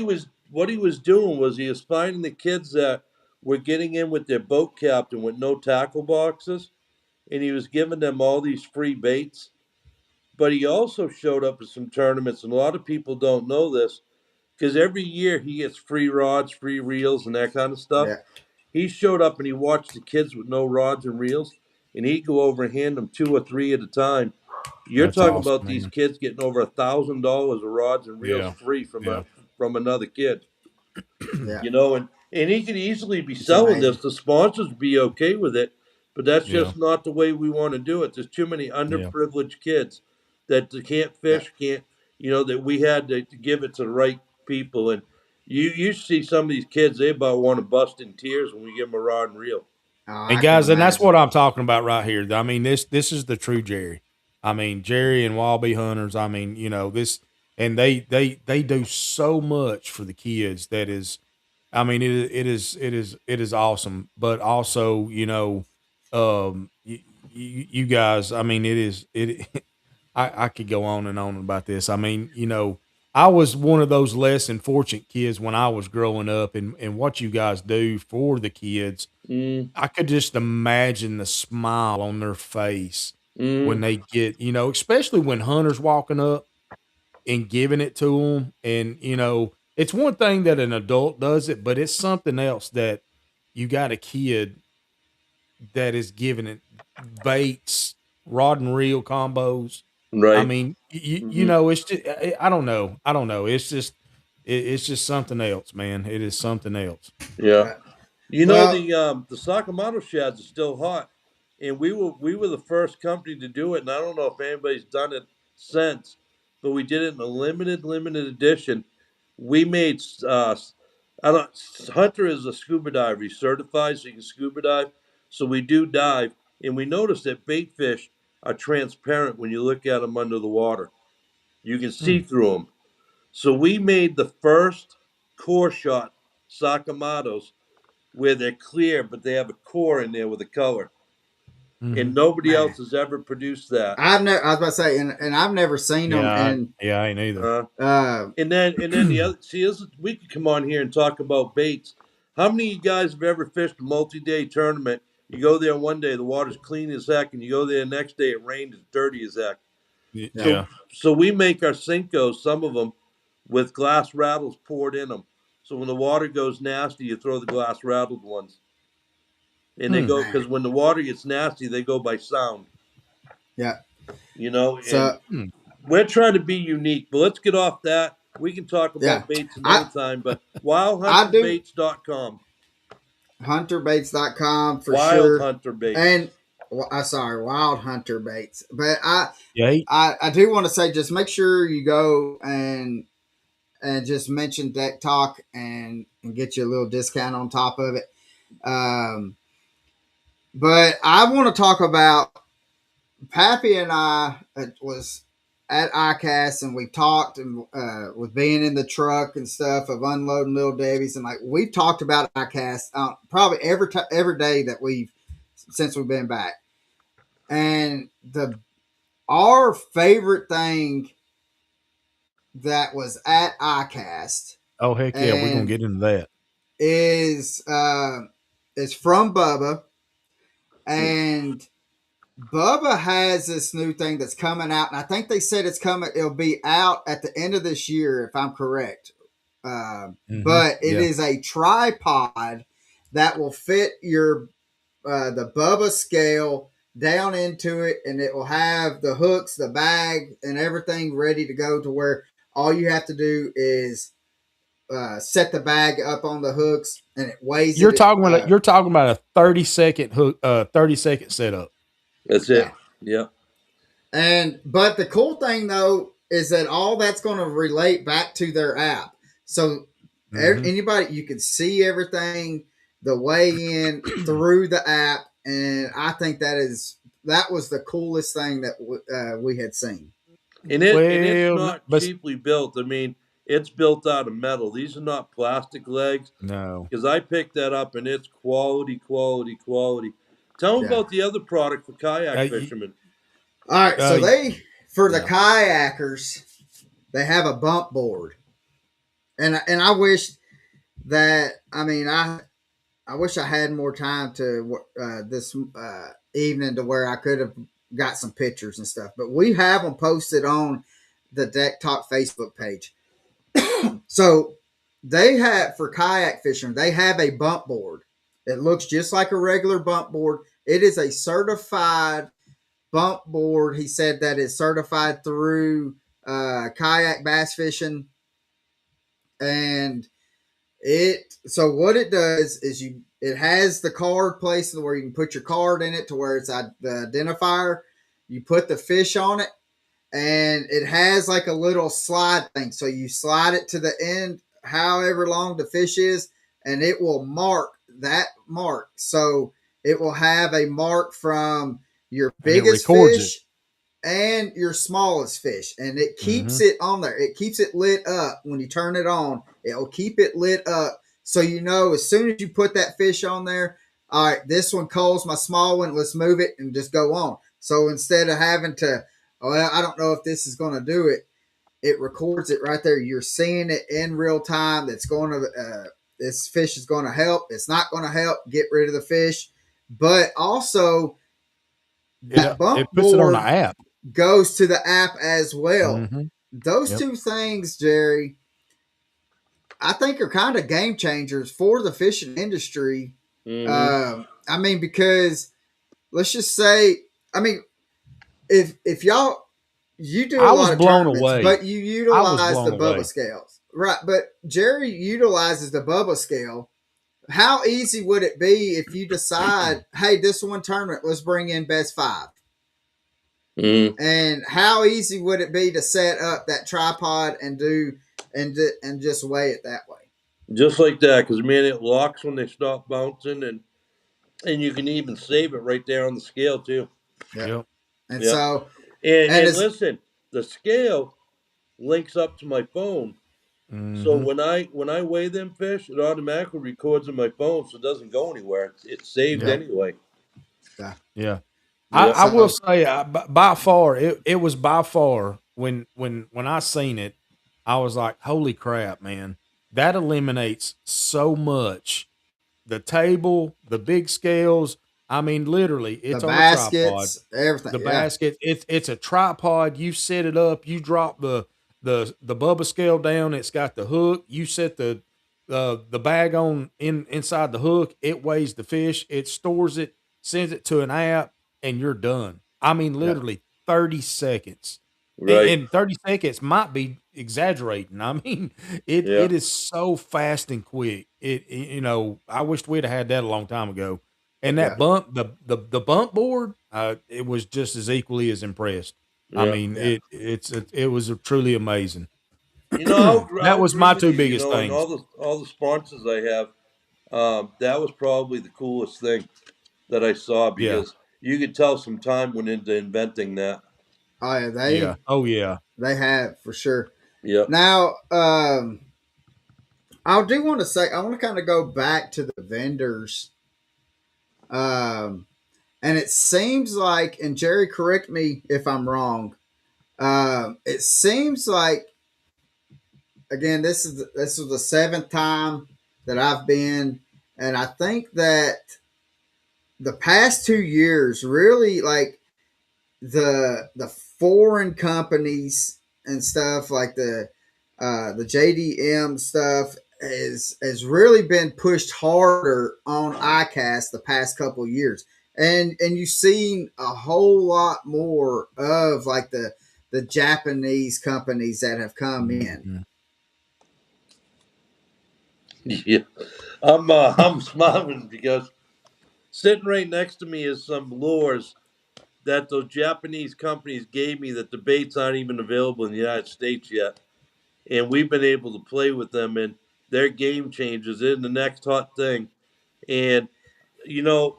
was what he was doing was he was finding the kids that were getting in with their boat captain with no tackle boxes, and he was giving them all these free baits. But he also showed up at some tournaments, and a lot of people don't know this because every year he gets free rods, free reels, and that kind of stuff. Yeah, He showed up and he watched the kids with no rods and reels, and he'd go over and hand them two or three at a time. You're That's talking awesome, about these man. kids getting over $1,000 of rods and reels Yeah, free yeah, from another kid. yeah, And he could easily be it's selling this. amazing. The sponsors be okay with it, but that's yeah, just not the way we want to do it. There's too many yeah. underprivileged kids that can't Yeah. fish, can't that we had to give it to the right people. And you see some of these kids, they about want to bust in tears when we give them a rod and reel. Oh, And I can guys, and that's imagine. what I'm talking about right here. I mean, this is the true Jerry. I mean, Jerry and Wallaby Hunters. I mean, you know this, and they do so much for the kids. That is, I mean, it is awesome. But also, you know, you guys. I mean, it is it. I could go on and on about this. I mean, you know, I was one of those less than fortunate kids when I was growing up, and what you guys do for the kids, Mm, I could just imagine the smile on their face when mm, they get, you know, especially when Hunter's walking up and giving it to them. And, you know, it's one thing that an adult does it, but it's something else that you got a kid that is giving it baits, rod and reel combos. I right. mean, you Hmm. know, it's just, I don't know. I don't know. It's just something else, man. It is something else. Yeah. Yeah. Well, The Sakamoto shads are still hot, and we were the first company to do it, and I don't know if anybody's done it since, but we did it in a limited edition. We made I don't. Hunter is a scuba diver. He's certified, so he can scuba dive. So we do dive, and we notice that bait fish are transparent when you look at them under the water. You can see Hmm. through them. So we made the first core shot Sakamatos where they're clear, but they have a core in there with a color, Mm-hmm. and nobody Man, else has ever produced that. I've never. I was about to say, and I've never seen them. And Yeah, I ain't either. Uh, uh, and then the other, see, this we could come on here and talk about baits. How many of you guys have ever fished a multi-day tournament? You go there one day, the water's clean as heck, and you go there the next day, it rained, it's dirty as heck. yeah, So, Yeah. so we make our Cincos, some of them, with glass rattles poured in them. So when the water goes nasty, you throw the glass rattled ones, and they Hmm. go man, because when the water gets nasty, they go by sound, yeah. And So Hmm. we're trying to be unique. But let's get off that. We can talk yeah, about baits another I time. But I do wildhunterbaits.com, hunterbaits.com for Wild sure, Hunter Baits. and I sorry, Wild Hunter Baits. But Yeah. I do want to say just make sure you go and just mention Deck Talk and get you a little discount on top of it. Um, but I want to talk about Pappy and I was at Icast and we talked and with being in the truck and stuff of unloading little Debbie's and like we talked about Icast probably every day that we've since we've been back and the our favorite thing that was at Icast Oh heck yeah, we're gonna and get into that. is from Bubba and Bubba has this new thing that's coming out, and I think they said it's coming. It'll be out at the end of this year, if I'm correct. Mm-hmm. But it Yeah. is a tripod that will fit your the Bubba scale down into it, and it will have the hooks, the bag, and everything ready to go. To where all you have to do is set the bag up on the hooks, and it weighs You're it. talking about a 30-second hook, 30-second setup. That's Yeah. it. Yeah. And but the cool thing though is that all that's going to relate back to their app. So Mm-hmm. anybody you can see everything the way in through the app, and I think that was the coolest thing that we had seen. And it's Well, not but cheaply built. I mean, it's built out of metal. These are not plastic legs. no. Because I picked that up and it's quality, quality, quality. Tell them Yeah. about the other product for Uh, kayak y- fishermen. All right. So they for the yeah. kayakers they have a bump board, and I wish that I wish I had more time to this evening to where I could have got some pictures and stuff. But we have them posted on the Deck Talk Facebook page. So they have for kayak fishing, they have a bump board. It looks just like a regular bump board. It is a certified bump board. He said that it's certified through kayak bass fishing and so what it does is it has the card placed where you can put your card in it to where it's the identifier. You put the fish on it, and it has like a little slide thing. So you slide it to the end, however long the fish is, and it will mark that mark. So it will have a mark from your And it biggest records it. fish and your smallest fish, and it Mm-hmm. keeps it on there. It keeps it lit up when you turn it on. It'll keep it lit up, so you know as soon as you put that fish on there. All right, this one calls my small one. Let's move it and just go on. So instead of having to, well, I don't know if this is going to do it. It records it right there. You're seeing it in real time. That's going to this fish is going to help. It's not going to help. Get rid of the fish, but also Yeah. that bump It puts it on the board app. goes to the app as well. Mm-hmm. Those Yep. two things, Jerry, I think are kind of game changers for the fishing industry. Mm-hmm. Because let's just say, I mean, if y'all you do a I was lot of blown tournaments, away. but you I was utilize blown the Bubba away. scales, right? But Jerry utilizes the Bubba scale. How easy would it be if you decide, hey, this one tournament, let's bring in best five? Mm-hmm. And how easy would it be to set up that tripod and do and just weigh it that way? just like that. Because man, it locks when they stop bouncing, and you can even save it right there on the scale too. Yeah. Yep. And Yep. so, And and and it's listen, the scale links up to my phone. So Mm-hmm. when I weigh them fish, it automatically records in my phone, so it doesn't go anywhere. It's saved Yep. Yeah. anyway. Yeah. Yeah. Yep. I will So say, by far, it was by far when I seen it, I was like, "Holy crap, man! That eliminates so much." The table, the big scales. I mean, literally, the it's on a tripod. baskets, everything. The Yeah. basket, it's a tripod. You set it up. You drop the Bubba scale down. It's got the hook. You set the bag on inside the hook. It weighs the fish. It stores it. Sends it to an app, and you're done. I mean, Yeah. literally 30 seconds. And, Right. and 30 seconds might be exaggerating. I mean, it Yeah. it is so fast and quick. I wished we'd have had that a long time ago. And Yeah. that bump, the bump board, it was just as equally as impressed. I Yeah. mean, Yeah. it was truly amazing. I'll That was agree my with two you. biggest And things. all the sponsors I have, that was probably the coolest thing that I saw Yeah, because you could tell some time went into inventing that. Oh yeah. yeah, oh yeah, They have for sure. Yep. Now, I do want to say I want to kind of go back to the vendors. Um, and it seems like, and Gerry, correct me if I'm wrong. It seems like again, this is the seventh time that I've been, and I think that the past 2 years really like the foreign companies and stuff like the JDM stuff has really been pushed harder on Icast the past couple of years, and you've seen a whole lot more of like the Japanese companies that have come in. mhm. Yeah. I'm smiling because sitting right next to me is some lures that those Japanese companies gave me that the baits aren't even available in the United States yet. And we've been able to play with them, and they're game changers. They're the next hot thing. And,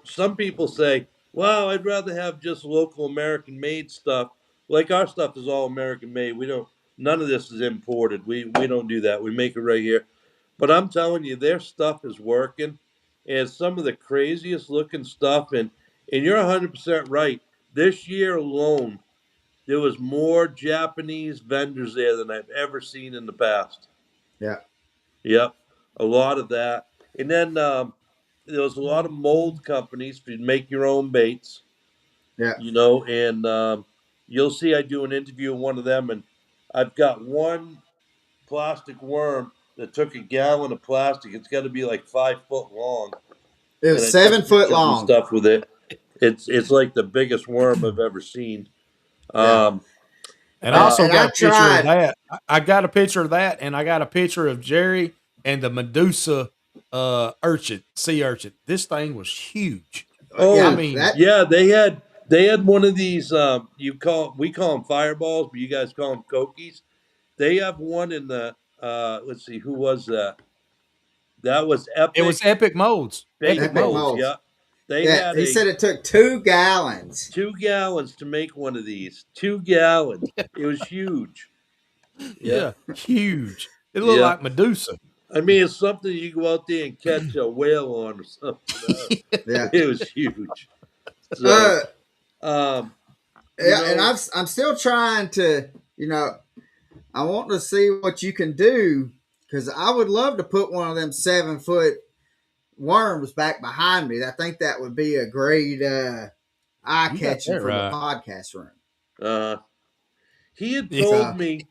some people say, well, I'd rather have just local American made stuff. Like our stuff is all American made. None of this is imported. We don't do that. We make it right here. But I'm telling you, their stuff is working. And some of the craziest looking stuff. And you're 100% right. This year alone, there was more Japanese vendors there than I've ever seen in the past. Yeah, Yep, a lot of that. And then there was a lot of mold companies to make your own baits, yeah. and you'll see I do an interview with one of them, and I've got one plastic worm that took a gallon of plastic. It's got to be like 5 foot long, It and was I took 7 foot pictures and long. stuff with it. It's like the biggest worm I've ever seen. Yeah, Um, And I uh, also and got I a picture of tried. that. I got a picture of that, and I got a picture of Jerry and the Medusa sea urchin. This thing was huge. I Yeah, Oh, mean, that yeah, they had one of these. We call them fireballs, but you guys call them cokies. They have one in the. Let's see, who was that? That was it was Epic epic modes. Bait Epic epic Molds. modes. molds. Yeah, they Yeah, had he a said it took 2 gallons. 2 gallons to make one of these. 2 gallons. It was huge. Yeah, Yeah, huge. It looked yeah. like Medusa. I mean, it's something you go out there and catch a whale on or something. Yeah. It was huge. So, Uh, um, you yeah, and know, I'm still trying to, I want to see what you can do because I would love to put one of them 7 foot worms back behind me. I think that would be a great eye You got catching that for the right. podcast room. uh, he had Yeah. told So me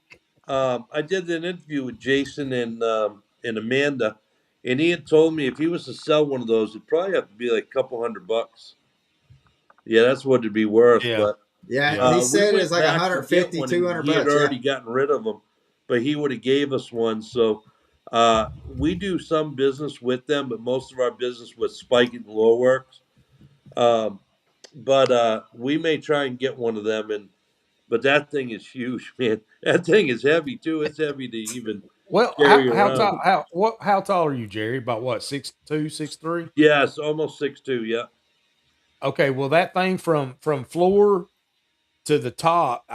I did an interview with Jason and Amanda, and he had told me if he was to sell one of those, it'd probably have to be like a couple $100. Yeah, that's what it'd be worth. Yeah. But yeah, Yeah. he we said it's went like back to get 150, one, two and hundred he had bucks. Yeah, already gotten rid of them, but he would have gave us one. So we do some business with them, but most of our business with Spike and Lure Works. Um, but we may try and get one of them, but that thing is huge, man. That thing is heavy too. It's heavy to even. Well, carry around. how tall are you, Jerry? About what, 6'2", 6'3"? Yes, almost 6'2". Yeah, Okay, well that thing from floor to the top,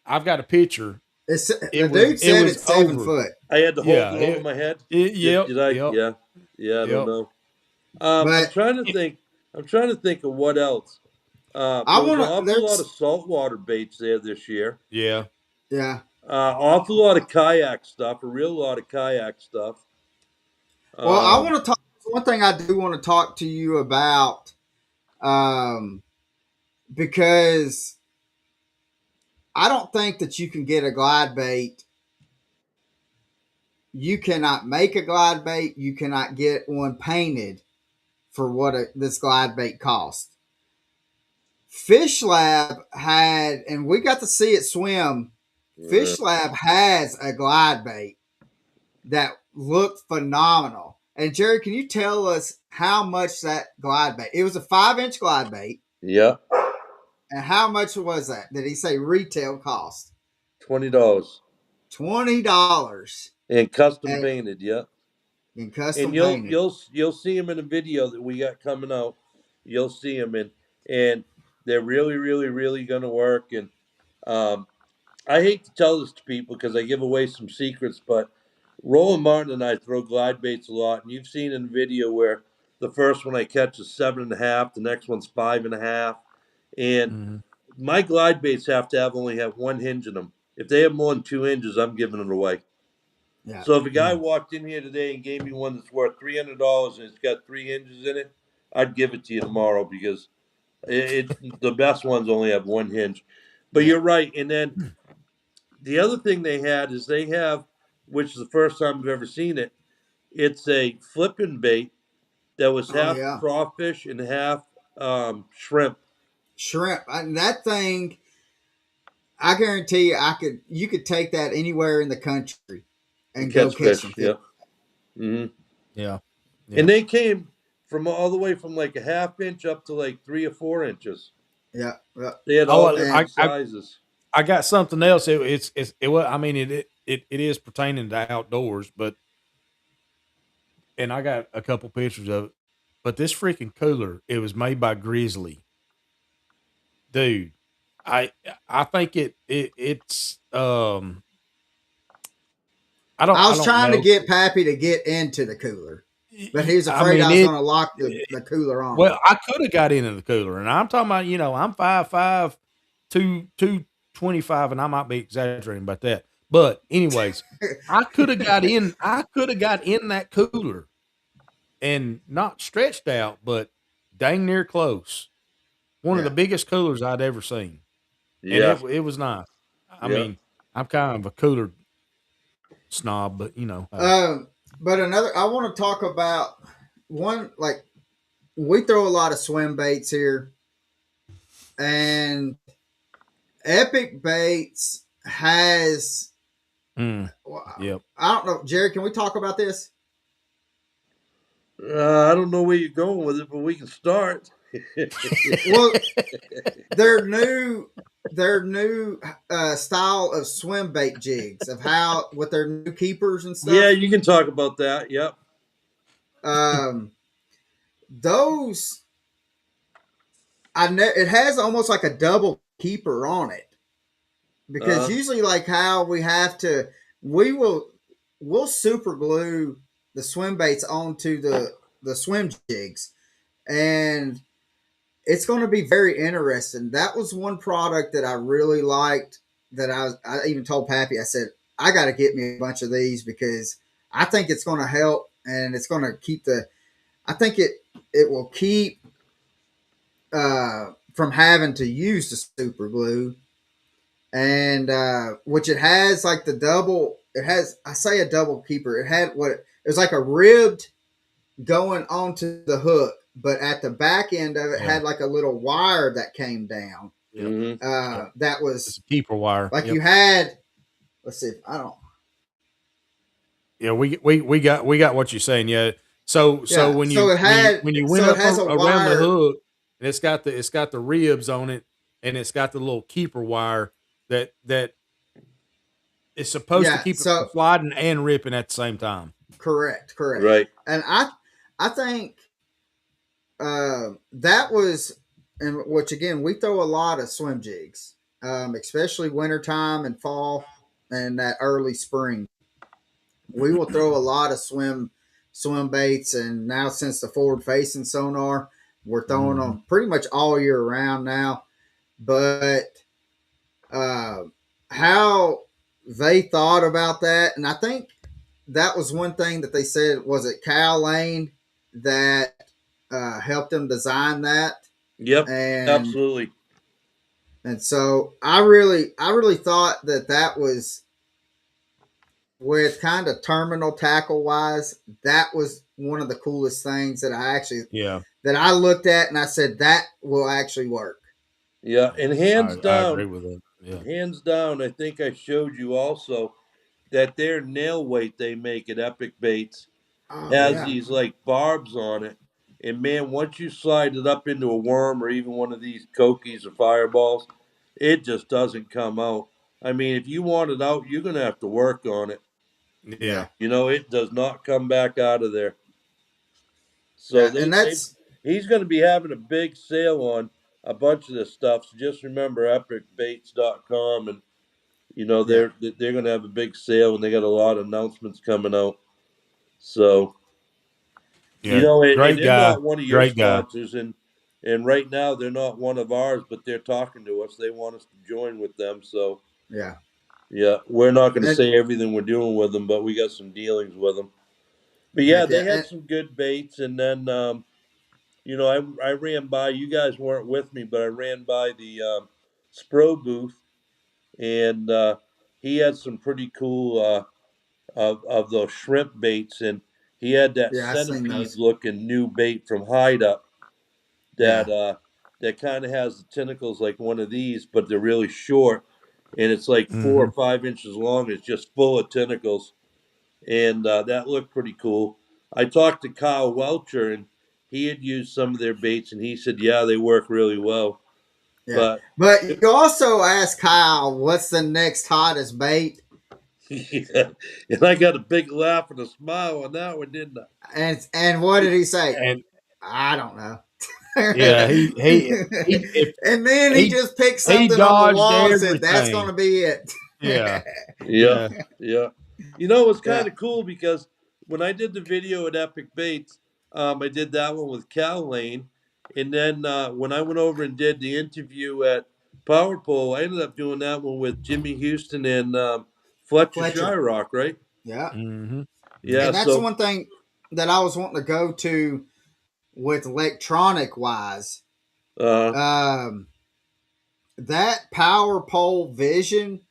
I've got a picture. It's It the was dude it said was it's seven over. foot, I had to hold Yeah, it over my head. Did, yep, did I? yep, Yeah, yeah. I don't yep. know. I'm but trying to think. I'm trying to think of what else. I There was an want to. awful lot of There's saltwater baits there this year. Yeah. yeah. Awful lot of kayak stuff. A real lot of kayak stuff. Well, I Um, want to talk. One thing I do want to talk to you about, um, because I don't think that you can get a glide bait. You cannot make a glide bait. You cannot get one painted for what this glide bait costs. Fish Lab had, and we got to see it swim. uh, Fish Lab has a glide bait that looked phenomenal. And Jerry, can you tell us how much that glide bait? It was a 5-inch glide bait. yeah, And how much was that? Did he say retail cost? $20 $20 and custom and painted. Yeah, in and custom you'll painted. you'll you'll see them in a video that we got coming out. You'll see them and they're really really really gonna work. And um, I hate to tell this to people because I give away some secrets, but Roland Martin and I throw glide baits a lot, and you've seen in the video where the first one I catch is 7.5, the next one's 5.5, and Mhm. my glide baits have to have only have one hinge in them. If they have more than 2 hinges, I'm giving it away. Yeah. So if a guy Mm. walked in here today and gave me one that's worth $300 and it's got 3 hinges in it, I'd give it to you tomorrow because the best ones only have one hinge. But Yeah. you're right, and then the other thing they had is they have, which is the first time I've ever seen it. It's a flipping bait that was Oh half yeah. crawfish and half shrimp Shrimp. That thing, I guarantee you, you could take that anywhere in the country and and go catch catch some fish. fish. Yeah, hmm Yeah. and Yeah. they came from all the way from like a half inch up to like 3 or 4 inches. Yeah. Yeah. They had Oh, all And different sizes. I got something else. It was. I mean, it is pertaining to outdoors, but and I got a couple pictures of it. But this freaking cooler, it was made by Grizzly, dude. I I think it's I I was don't trying to know. get Pappy to get into the cooler, but he was I afraid mean I was it. going to lock the cooler on him. Well, I could have got into the cooler, and I'm talking about, I'm 5'5", 225, and I might be exaggerating about that. But anyways, I could have got in. I could have got in that cooler and not stretched out, but dang near close. One of the Yeah. biggest coolers I'd ever seen, and Yeah, it was nice. I yeah. mean, I'm kind of a cooler snob, but hey, Um, but I want to talk about one, like, we throw a lot of swim baits here, and Epic Baits has, mm, yep. I don't know, Jerry, can we talk about this? I don't know where you're going with it, but we can start. Well, their new their new style of swim bait jigs of how with their new keepers and Yeah, stuff. you can talk about that. Yep. Um, those it has almost like a double keeper on it because Uh, usually like how we have to we will we'll super glue the swim baits onto the swim jigs, and it's going to be very interesting. That was one product that I really liked. That I even told Pappy, I said, I got to get me a bunch of these because I think it's going to help and it's going to keep I think it will keep from having to use the super glue, and which it has like the double. It has, I say, a double keeper. It had what it was like a ribbed going onto the hook, but at the back end of it Yeah. had like a little wire that came down. Yep. hmm Yep. That It's was a keeper wire. like Yep. you had. Let's see. If, I don't. Yeah, we got what you're saying. Yeah. So Yeah. when So you it when you had. when you went So it up has a around the wire. hook, and it's got the ribs on it, and it's got the little keeper wire that It's supposed to Yeah. keep it from So sliding and ripping at the same time. correct, correct. Right. And I think that was, and which again, we throw a lot of swim jigs, especially wintertime and fall and that early spring. We will throw a lot of swim baits, and now since the forward facing sonar, we're throwing Hmm. them pretty much all year round now. But uh, how they thought about that, and I think that was one thing that they said, was it Cal Lane that helped them design that, Yep. and Absolutely. so I really thought that that was, with kind of terminal tackle wise, that was one of the coolest things that Yeah, I looked at and I said that will actually work. Yeah. yeah, And I agree with it. Yeah, hands down, I think I showed you also that their nail weight they make at Epic Baits Oh has yeah, these like barbs on it. And man, once you slide it up into a worm or even one of these cokies or fireballs, it just doesn't come out. I mean, if you want it out, you're gonna have to work on it. yeah, yeah, You know, it does not come back out of there. So yeah, and that's he's going to be having a big sale on a bunch of this stuff. So just remember epicbaits.com, and you know yeah, they're going to have a big sale, and they got a lot of announcements coming out. So you yeah. know, and Great they're guy, not one of your great guy. sponsors, and right now they're not one of ours, but they're talking to us. They want us to join with them. So yeah, yeah, we're not going to and say everything we're doing with them, but we got some dealings with them. But yeah, heck yeah, they had some good baits, and then you know, I ran by. You guys weren't with me, but I ran by the Spro booth, and he had some pretty cool of those shrimp baits, and he had that yeah, I seen centipede those. looking new bait from Hide Up Yeah, that kind of has the tentacles like one of these, but they're really short, and it's like four Hmm. or 5 inches long. It's just full of tentacles, and that looked pretty cool. I talked to Kyle Welcher, and he had used some of their baits, and he said, "Yeah, they work really well." yeah. But But you also asked Kyle, what's the next hottest bait? yeah, and I got a big laugh and a smile on that one, didn't I? And what did he say? And I don't know. yeah, he if And then he he just picked he something on the dodged wall and said, "That's going everything. to be it." Yeah, Yeah, yeah. yeah. You know, it was Yeah, kind of cool because when I did the video at Epic Baits, I did that one with Cal Lane, and then when I went over and did the interview at Power Pole, I ended up doing that one with Jimmy Houston and Fletcher Fletcher. Shyrock, right? Yeah, Hmm. Yeah. and that's So, one thing that I was wanting to go to with electronic wise. uh, Um, that power pole vision,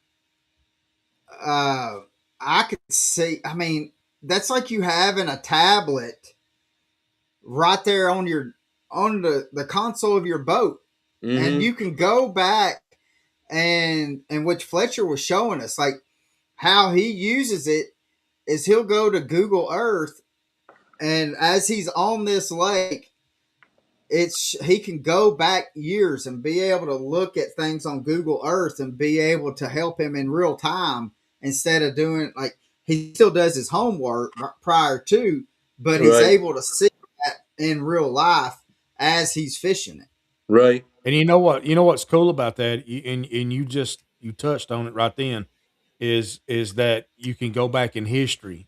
uh, I could see. I mean, that's like you having a tablet right there on the console of your boat, and mm-hmm, you can go back and which Fletcher was showing us, like how he uses it is he'll go to Google Earth, and as he's on this lake, it's he can go back years and be able to look at things on Google Earth and be able to help him in real time, instead of doing, like, he still does his homework prior to, but he's right, able to see that in real life as he's fishing it. right, And you know what? You know what's cool about that? And you just you touched on it right then. Is that you can go back in history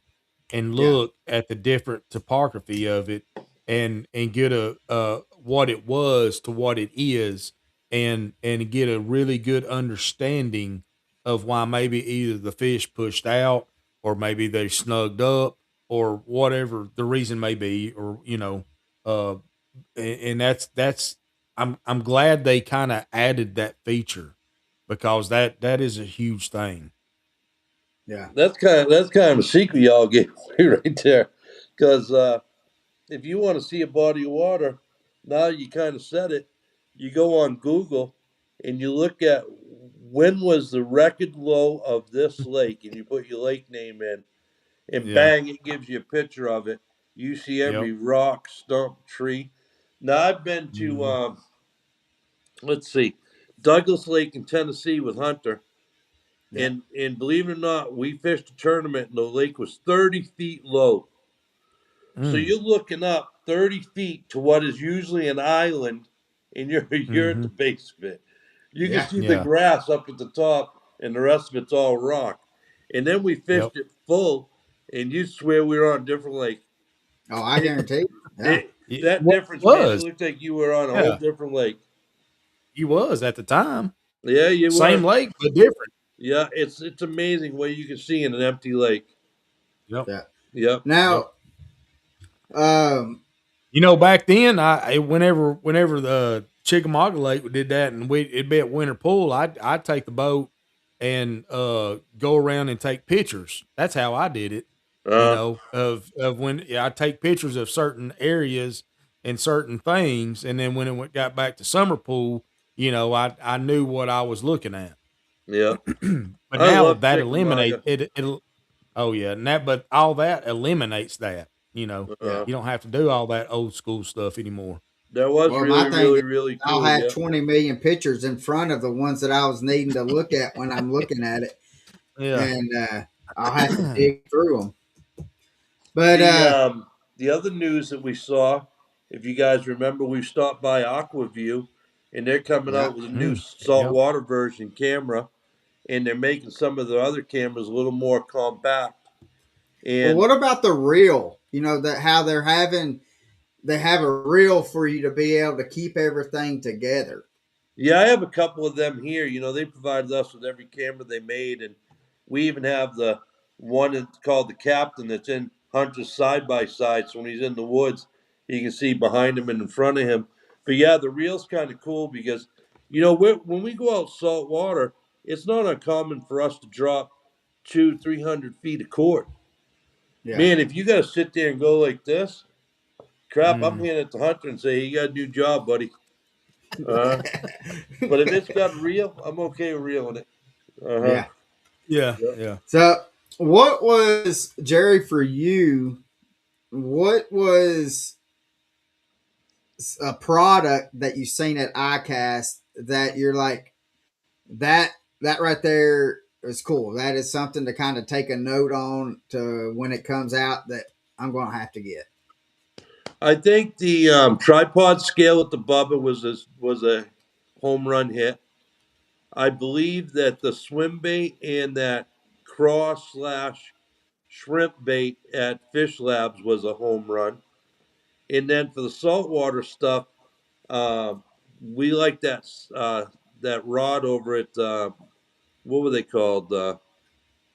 and Yeah, look at the different topography of it and get a what it was to what it is and get a really good understanding of why maybe either the fish pushed out or maybe they snugged up or whatever the reason may be, or uh and that's I'm glad they kind of added that feature because that is a huge thing. yeah, that's kind of a secret y'all gave away right there, because if you want to see a body of water, now you kind of said it. You go on Google and you look at when was the record low of this lake, and you put your lake name in, and Yeah. bang, it gives you a picture of it. You see Yep. every rock, stump, tree. Now I've been to Mhm. let's see, Douglas Lake in Tennessee with Hunter, Yeah. And believe it or not, we fished a tournament and the lake was 30 feet low. So Mm. you're looking up 30 feet to what is usually an island, and you're at Mm-hmm. the base of it. You can Yeah. see the Yeah. grass up at the top, and the rest of it's all rock. And then we Yep. fished it full, and you swear we were on a different lake. Oh, I guarantee. Yeah. That What difference, man, it was? looked like you were on a whole Yeah, different lake. he was at the time. Yeah, you Same were. lake, but different. Yeah, it's amazing what you can see in an empty lake. Yep. Yeah. Yep. Yep. Now, um, Back then, whenever the Chickamauga Lake did that, and it'd be at winter pool, I'd take the boat and go around and take pictures. That's how I did it. Uh, Of when, yeah, I take pictures of certain areas and certain things, and then when got back to summer pool, I knew what I was looking at. yeah. But I now love that eliminates Chickamauga. it. It'll Oh yeah, and but all that eliminates that. yeah. You don't have to do all that old school stuff anymore. That was Well, my really, thing really, is, really I'll cool. have Yeah. 20 million pictures in front of the ones that I was needing to look at when I'm looking at it, Yeah. and I'll have to dig through them. But The um the other news that we saw, if you guys remember, we stopped by Aquaview, and they're coming yeah. out with a new Mm, yep. saltwater version camera, and they're making some of the other cameras a little more compact. Well, And what about the reel? You know that how they have a reel for you to be able to keep everything together. yeah, I have a couple of them here. They provided us with every camera they made, and we even have the one that's called the Captain that's in Hunter's side by side. So when he's in the woods, you can see behind him and in front of him. But yeah, the reel's kind of cool because when we go out salt water, it's not uncommon for us to drop 200-300 feet of cord. Yeah. Man, if you got to sit there and go like this, crap, I'm Mm. handing it to Hunter and say, "You got a new job, buddy." Uh, but if it's got a reel, I'm okay with reeling it. Uh huh. Yeah. Yeah. Yep. Yeah. So, what was Jerry for you? What was a product that you've seen at Icast that you're like that that right there is cool. That is something to kind of take a note on to when it comes out that I'm going to have to get. I think the tripod scale at the Bubba was a home run hit. I believe that the swim bait and that cross slash shrimp bait at Fish Labs was a home run. And then for the saltwater stuff, uh, we like that rod over at what were they called?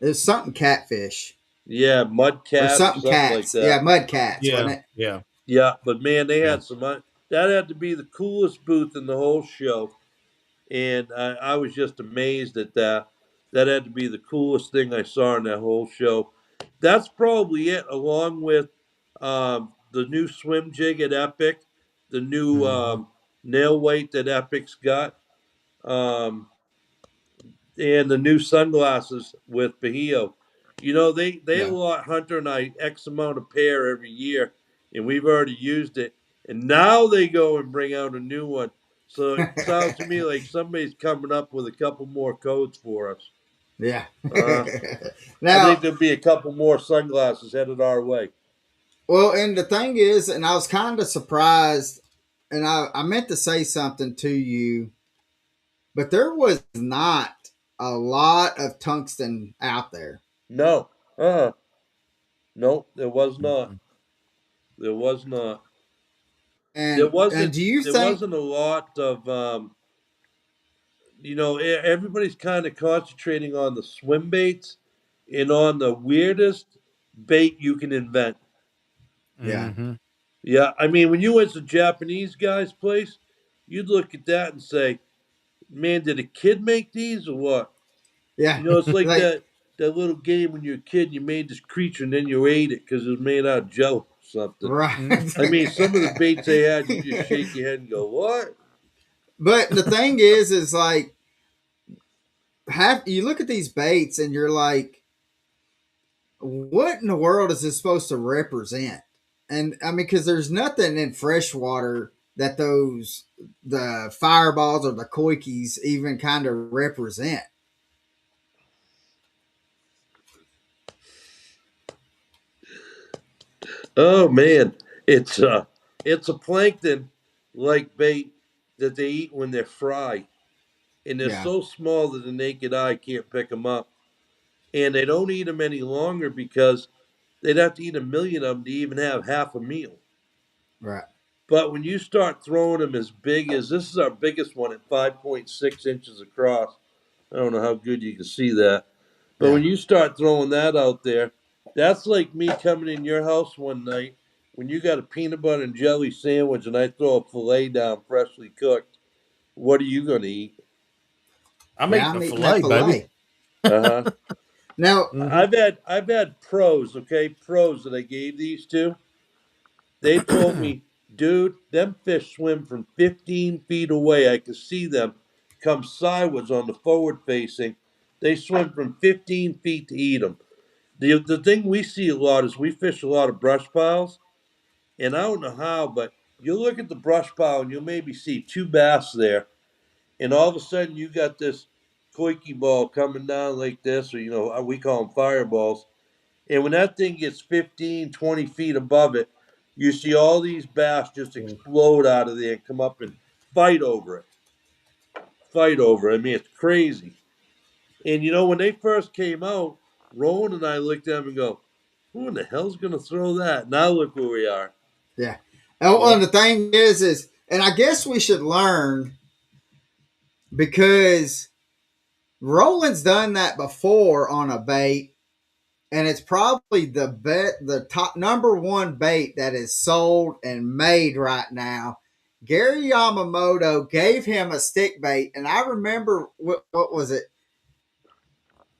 It's something catfish Yeah, mud or cat or something something like cats. Yeah, that. mud cats, wasn't Yeah. it? Yeah. Yeah, but man, they Yeah. had some. That had to be the coolest booth in the whole show, and I was just amazed at that. That had to be the coolest thing I saw in that whole show. That's probably it, along with the new swim jig at Epic, the new Hmm. nail weight that Epic's got. Um, and the new sunglasses with Bahio. They Yeah. allot Hunter and I X amount of pair every year, and we've already used it. And now they go and bring out a new one. So it sounds to me like somebody's coming up with a couple more codes for us. Yeah. Uh, I think Now, there'll be a couple more sunglasses headed our way. well, and the thing is, and I was kind of surprised, and I meant to say something to you, but there was not a lot of tungsten out there. No, no, there was not. Hmm. There was not. There And wasn't. do you There think, wasn't a lot of everybody's kind of concentrating on the swim baits and on the weirdest bait you can invent. yeah, Hmm. Yeah, I mean, when you went to Japanese guy's place, you'd look at that and say, "Man, did a kid make these or what?" yeah, It's like like, that little game when you're a kid, you made this creature and then you ate it because it was made out of jello or something. right. I mean, some of the baits they had, you just shake your head and go, "What?" But the thing is like, have you look at these baits and you're like, what in the world is this supposed to represent? And I mean, because there's nothing in freshwater that the fireballs or the koikis even kind of represent. Oh man, it's uh it's a plankton like bait that they eat when they're fried, and they're Yeah, so small that the naked eye can't pick them up. And they don't eat them any longer because they'd have to eat a million of them to even have half a meal. right. But when you start throwing them as big as this is our biggest one at 5.6 inches across. I don't know how good you can see that. But Yeah. when you start throwing that out there, that's like me coming in your house one night when you got a peanut butter and jelly sandwich and I throw a filet down freshly cooked. What are you going to eat? I'm Yeah, eating I'm a eating that fillet, baby. fillet. Uh huh. Now, Hmm. I've had pros, okay, pros that I gave these to. They told me, dude, them fish swim from 15 feet away. I could see them come sideways on the forward facing. They swim from 15 feet to eat them. The thing we see a lot is we fish a lot of brush piles, and I don't know how, but you look at the brush pile and you'll maybe see two bass there, and all of a sudden you got this koiki ball coming down like this, or we call them fireballs, and when that thing gets 15, 20 feet above it, you see all these bass just explode out of there and come up and fight over it. Fight over it. I mean, it's crazy. And when they first came out, Rowan and I looked at them and go, who in the hell's going to throw that? Now look where we are. yeah. Oh, Yeah. and the thing is, and I guess we should learn because Roland's done that before on a bait, and it's probably the top number one bait that is sold and made right now. Gary Yamamoto gave him a stick bait, and I remember what was it,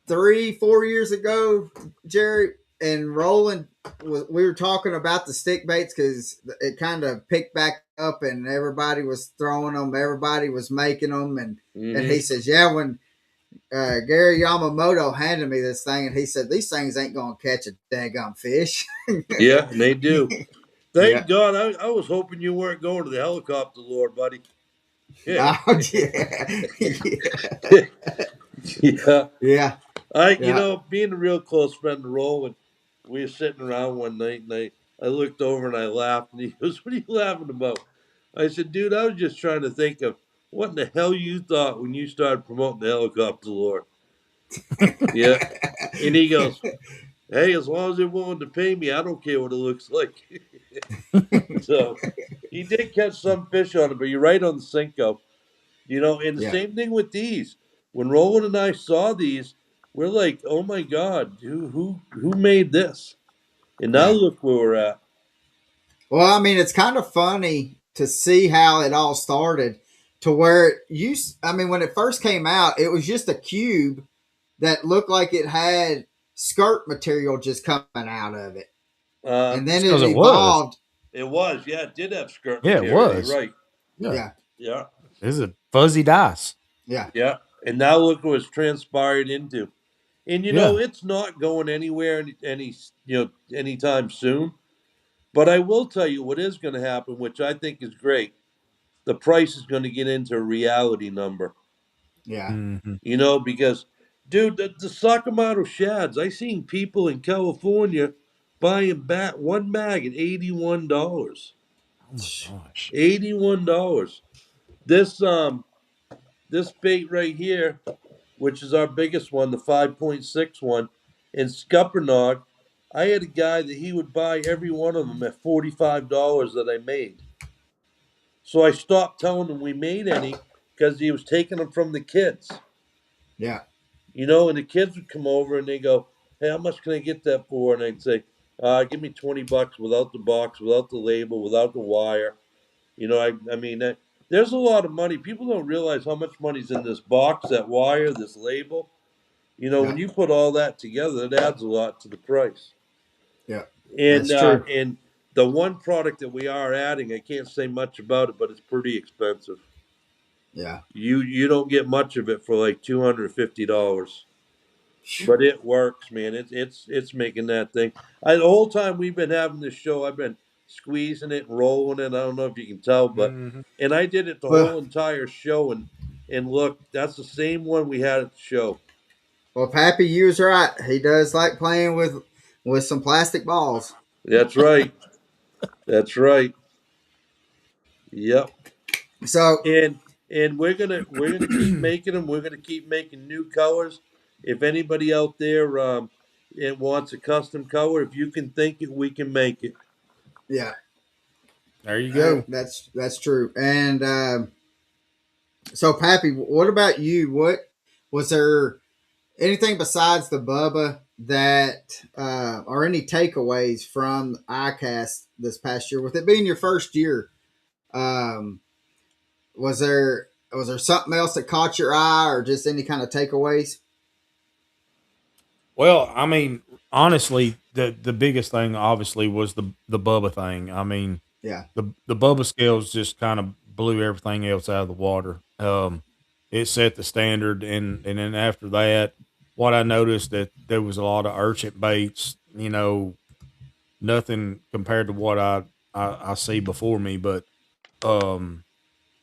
3 4 years ago, Jerry and Roland we were talking about the stick baits because it kind of picked back up and everybody was throwing them, everybody was making them, and he Mm-hmm. says, yeah, when Gary Yamamoto handed me this thing, and he said these things ain't gonna catch a daggum fish. Yeah, and they do. Yeah. Thank God. I was hoping you weren't going to the helicopter lore, buddy. Yeah. Oh yeah. Yeah. Yeah. Yeah. Yeah. Being a real close friend of Roland, we were sitting around one night and I looked over and I laughed and he goes, what are you laughing about? I said, dude, I was just trying to think of what in the hell you thought when you started promoting the helicopter lore. Yeah. And he goes, hey, as long as they're willing to pay me, I don't care what it looks like. So he did catch some fish on it, but you're right on the Cinco. And the Yeah. same thing with these. When Roland and I saw these, we're like, "Oh my God, who made this?" And now Yeah. look where we're at. Well, I mean, it's kind of funny to see how it all started to where I mean, when it first came out, it was just a cube that looked like it had skirt material just coming out of it. Uh, And then That's it because it was. evolved. it was, yeah, it did have skirt Yeah, it material. You're was. right. Yeah. Yeah. Yeah, This is a fuzzy dice. Yeah. yeah. And now look what it's transpired into. And Yeah. it's not going anywhere anytime soon. But I will tell you what is going to happen, which I think is great. The price is going to get into a reality number. Yeah. Hmm. Because, dude, the Sakamoto shads, I seen people in California buying one bag at $81. Oh my gosh. $81. This this bait right here, which is our biggest one, the 5.6 one, in Scuppernong, I had a guy that he would buy every one of them at $45 that I made. So I stopped telling him we made any because he was taking them from the kids. Yeah. And the kids would come over and they go, "Hey, how much can I get that for?" And I'd say, "Give me $20 without the box, without the label, without the wire." I mean, there's a lot of money. People don't realize how much money's in this box, that wire, this label. When Yeah. you put all that together, it adds a lot to the price. Yeah. And That's true. the one product that we are adding, I can't say much about it, but it's pretty expensive. Yeah. You don't get much of it for like $250. But it works, man. It's making that thing. The whole time we've been having this show, I've been squeezing it and rolling it. I don't know if you can tell, but Hmm. and I did it the Well, whole entire show, and look, that's the same one we had at the show. Pappy, you was right. He does like playing with some plastic balls. That's right. That's right. Yep. So And we're gonna keep making them. We're gonna keep making new colors. If anybody out there it wants a custom color, if you can think it, we can make it. yeah, There you go. that's true. And so, Pappy, what about you? What was there anything besides the Bubba that, or any takeaways from ICAST this past year? With it being your first year, um, was there something else that caught your eye, or just any kind of takeaways? Well, I mean, honestly, the biggest thing obviously was the Bubba thing. I mean, Yeah, the Bubba scales just kind of blew everything else out of the water. It set the standard, and then after that, what I noticed that there was a lot of urchin baits. You know, nothing compared to what I see before me, but um,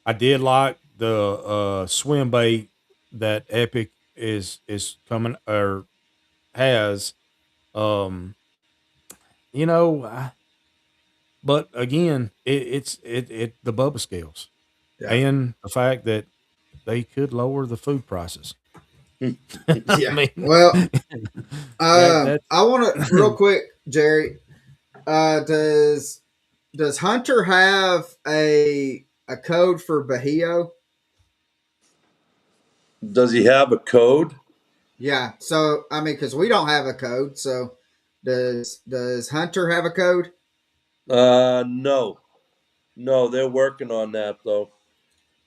I did like the swim bait that Epic is coming or has. Um, you know, but again, it's the Bubba scales yeah, and the fact that they could lower the food prices. I yeah. mean, Well, that I want to real quick, Jerry. Does Hunter have a code for Bahio? Does he have a code? Yeah. So I mean, because we don't have a code, so does Hunter have a code? No, no, they're working on that though.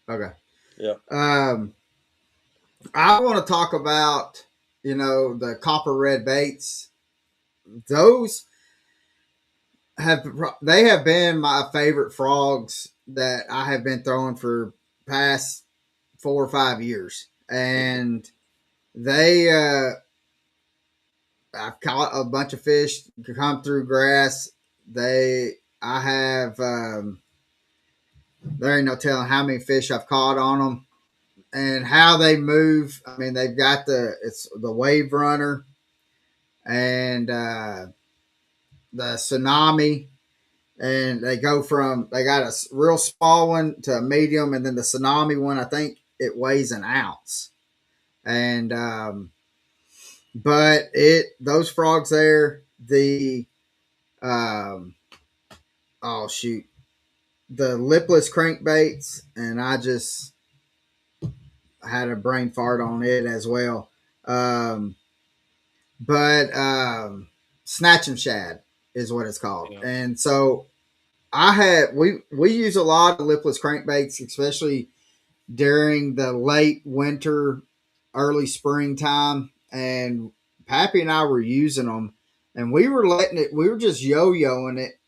Okay. Yeah. Um, I want to talk about the copper red baits. Those have they have been my favorite frogs that I have been throwing for past 4 or 5 years, and they I've caught a bunch of fish come through grass. They I have there ain't no telling how many fish I've caught on them and how they move. I mean, they've got it's the wave runner and the tsunami, and they got a real small one to a medium, and then the tsunami one. I think it weighs an ounce, and but it those frogs there the um oh shoot the lipless crankbaits, and I just had a brain fart on it as well. Um, but Snatch and Shad is what it's called, yeah. and so we use a lot of lipless crankbaits, especially during the late winter, early springtime, and Pappy and I were using them, and we were letting it. We were just yo-yoing it,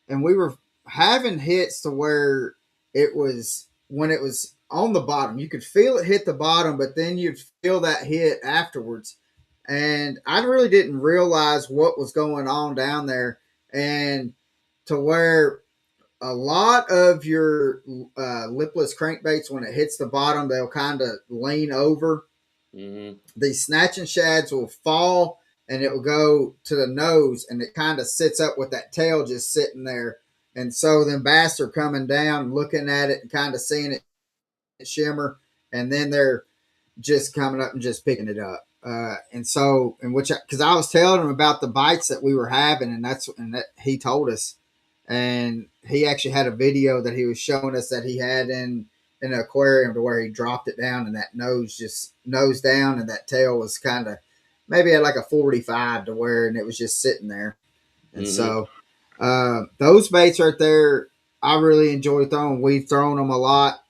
and we were having hits to where it was when it was on the bottom. You could feel it hit the bottom, but then you'd feel that hit afterwards. And I really didn't realize what was going on down there, and to where a lot of your lipless crankbaits, when it hits the bottom, they'll kind of lean over. Mm-hmm. These snatching shads will fall, and it will go to the nose, and it kind of sits up with that tail just sitting there. And so then bass are coming down, looking at it and kind of seeing it shimmer, and then they're just coming up and just picking it up. And so, and which, because I was telling him about the bites that we were having, and that he told us, and he actually had a video that he was showing us that he had in an aquarium to where he dropped it down, and that nose just nose down, and that tail was kind of maybe at like a 45 to where, and it was just sitting there. And Mm-hmm. so, those baits right there, I really enjoy throwing. We've thrown them a lot,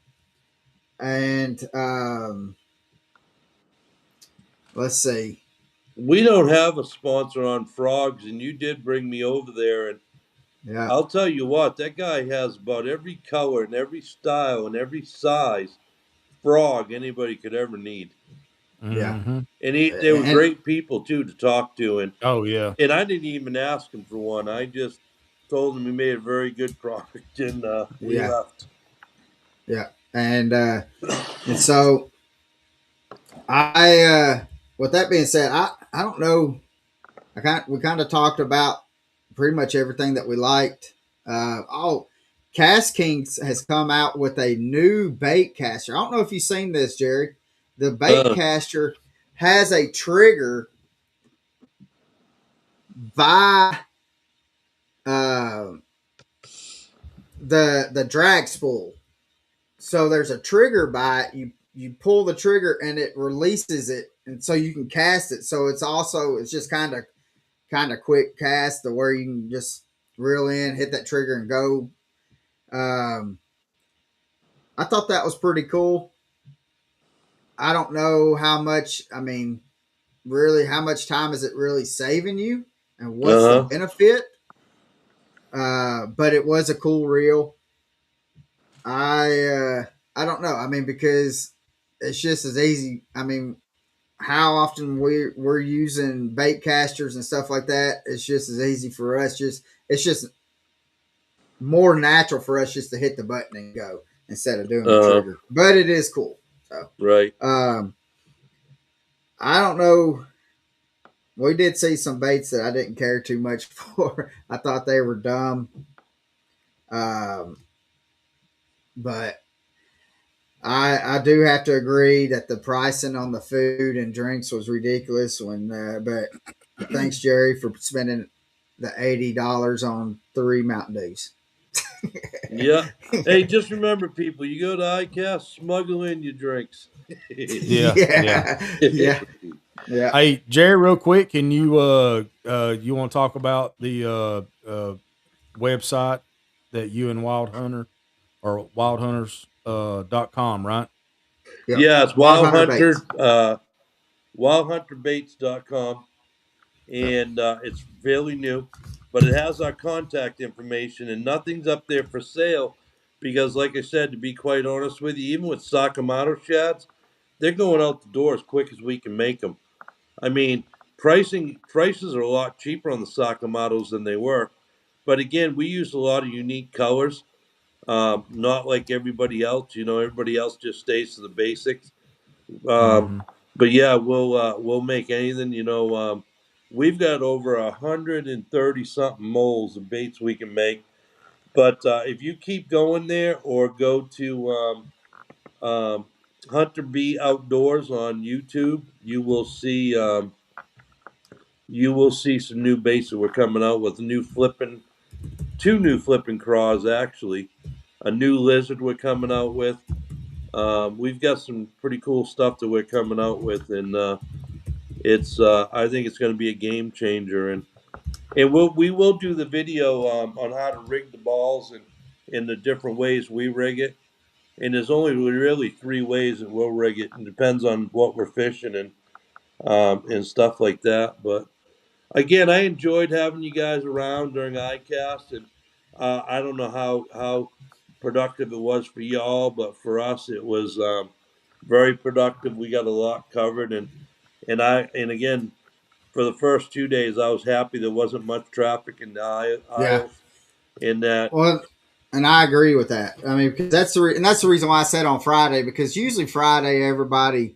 and let's see. We don't have a sponsor on frogs, and you did bring me over there, and Yeah, I'll tell you what, that guy has about every color and every style and every size frog anybody could ever need. yeah, Hmm. And they were and great people too to talk to, Oh yeah, and I didn't even ask him for one. I just told him he made a very good product, and we yeah, left. yeah, and so I with that being said, I don't know. We kind of talked about pretty much everything that we liked. Oh, Cast Kings has come out with a new bait caster. I don't know if you've seen this, Jerry. The bait Uh, caster has a trigger by uh, the drag spool. So there's a trigger by it. You pull the trigger and it releases it, and so you can cast it. So it's just kind of quick cast to where you can just reel in, hit that trigger, and go. Um, I thought that was pretty cool. I don't know how much. I mean, really, how much time is it really saving you, and what's the huh. benefit? But it was a cool reel. I uh, I don't know. I mean, because it's just as easy. I mean, how often we're using bait casters and stuff like that. It's just as easy for us. Just it's just more natural for us just to hit the button and go instead of doing the Uh, trigger. But it is cool. So right. um, I don't know. We did see some baits that I didn't care too much for. I thought they were dumb. Um, but I do have to agree that the pricing on the food and drinks was ridiculous. But thanks Jerry for spending the $80 on 3 Mountain Dews. Yeah. Hey, just remember, people, you go to Icast, smuggle in your drinks. Yeah, yeah. Yeah, yeah, yeah, Hey, Jerry, real quick, can you you want to talk about the website that you and Wild Hunter or wildhunters .com, right? yep. Yeah, it's Wild Wild Hunter Hunter, Baits. wildhunterbaits.com, Yep. and it's fairly new, but it has our contact information, and nothing's up there for sale because, like I said, to be quite honest with you, even with Sakamoto shads, they're going out the door as quick as we can make them. I mean, prices are a lot cheaper on the Sakamotos than they were, but again, we use a lot of unique colors. Not like everybody else. Everybody else just stays to the basics. Um, Mm-hmm. but yeah, we'll make anything. We've got over 130 something molds of baits we can make. But if you keep going there or go to um, Hunter B Outdoors on YouTube, you will see some new baits that we're coming out with. Two new flipping craws actually, a new lizard we're coming out with. We've got some pretty cool stuff that we're coming out with, and I think it's going to be a game changer, and we will do the video on how to rig the balls and in the different ways we rig it. And there's only really three ways that we'll rig it, and depends on what we're fishing and stuff like that. But again, I enjoyed having you guys around during ICAST, and I don't know how productive it was for y'all, but for us, it was very productive. We got a lot covered, and again, for the first 2 days, I was happy there wasn't much traffic in the Yeah. aisles. In that, Well, and I agree with that. I mean, because that's the reason why I said on Friday, because usually Friday everybody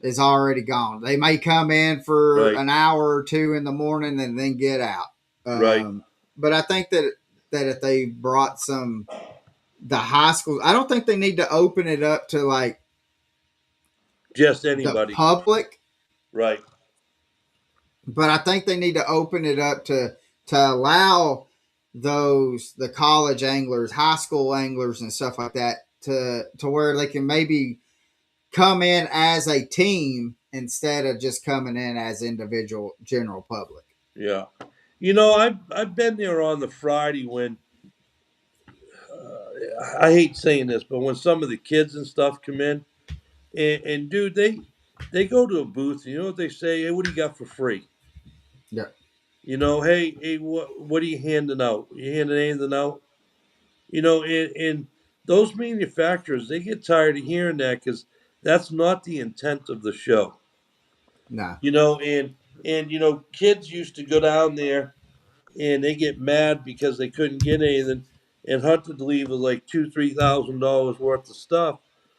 is already gone. They may come in for right, an hour or two in the morning and then get out. right, But I think that if they brought the high schools, I don't think they need to open it up to like just the anybody, public, right, but I think they need to open it up to allow the college anglers, high school anglers, and stuff like that to where they can maybe come in as a team instead of just coming in as individual general public. yeah. I've been there on the Friday when I hate saying this, but when some of the kids and stuff come in, and dude, they go to a booth, and you know what they say? Hey, what do you got for free? Yeah, Hey, what are you handing out? You handing anything out? And those manufacturers, they get tired of hearing that because that's not the intent of the show. nah, And kids used to go down there and they get mad because they couldn't get anything, and hunted to leave with like $2,000-3,000 worth of stuff.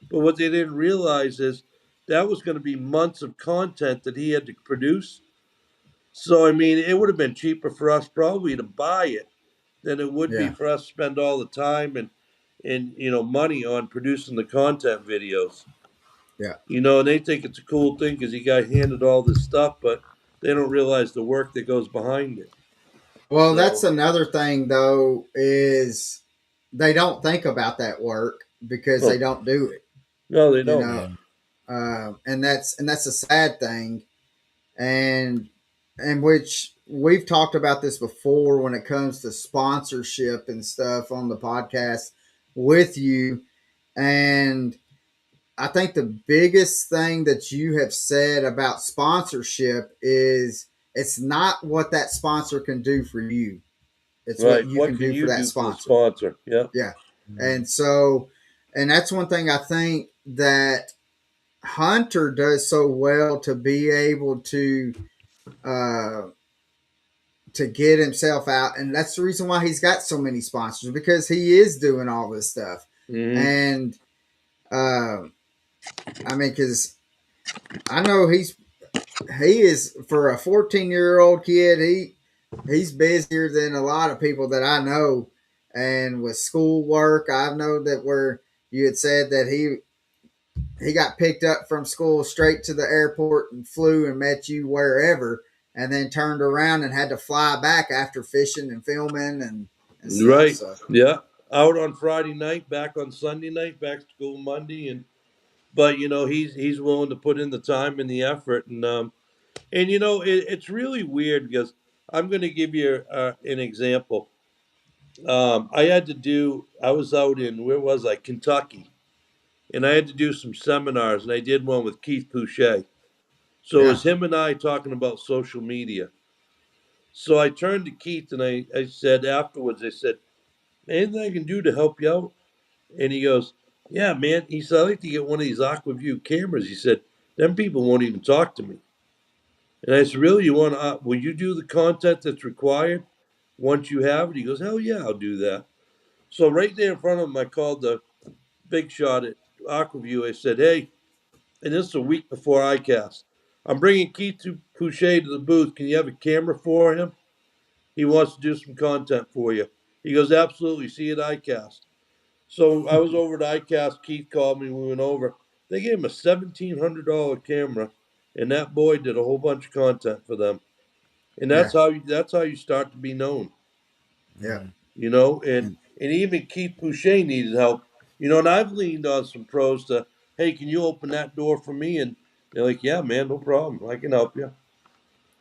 But what they didn't realize is that was going to be months of content that he had to produce. So I mean, it would have been cheaper for us probably to buy it than it would be Yeah, for us to spend all the time and money on producing the content videos. yeah. And they think it's a cool thing because he got handed all this stuff, but they don't realize the work that goes behind it. Well, that's So, another thing though is they don't think about that work because they oh, don't do it. no, they You don't. know, Yeah. and that's a sad thing, and which we've talked about this before when it comes to sponsorship and stuff on the podcast with you, and I think the biggest thing that you have said about sponsorship is it's not what that sponsor can do for you. It's what Right. you What can can do for you that do for the sponsor. sponsor? Yeah. Yeah. Mhm. And so, and that's one thing I think that Hunter does so well to be able uh, to get himself out. And that's the reason why he's got so many sponsors because he is doing all this stuff. Hmm. And, uh, I mean, because I know he is for a 14-year-old kid. He's busier than a lot of people that I know. And with schoolwork, I know that where you had said that he got picked up from school straight to the airport and flew and met you wherever, and then turned around and had to fly back after fishing and filming and stuff. Right. So Yeah. Out on Friday night, back on Sunday night, back to school Monday, and but he's willing to put in the time and the effort, and it's really weird because I'm going to give you an example. I was out in, where was I? Kentucky. And I had to do some seminars, and I did one with Keith Pouchet. So it yeah, was him and I talking about social media. So I turned to Keith and I said afterwards, I said, anything I can do to help you out? And he goes, yeah, man. He said, I'd like to get one of these Aquaview cameras. He said, them people won't even talk to me. And I said, really? Will you do the content that's required once you have it? He goes, hell yeah, I'll do that. So right there in front of him, I called the big shot at Aquaview. I said, hey, and this is a week before Icast. I'm bringing Keith Pouchet to the booth. Can you have a camera for him? He wants to do some content for you. He goes, absolutely. See you at Icast. So I was over at Icast. Keith called me. We went over. They gave him a $1,700 camera, and that boy did a whole bunch of content for them. And yeah, that's how you start to be known. yeah, Mhm. And and even Keith Pouchet needed help. And I've leaned on some pros to, hey, can you open that door for me? And they're like, yeah, man, no problem. I can help you.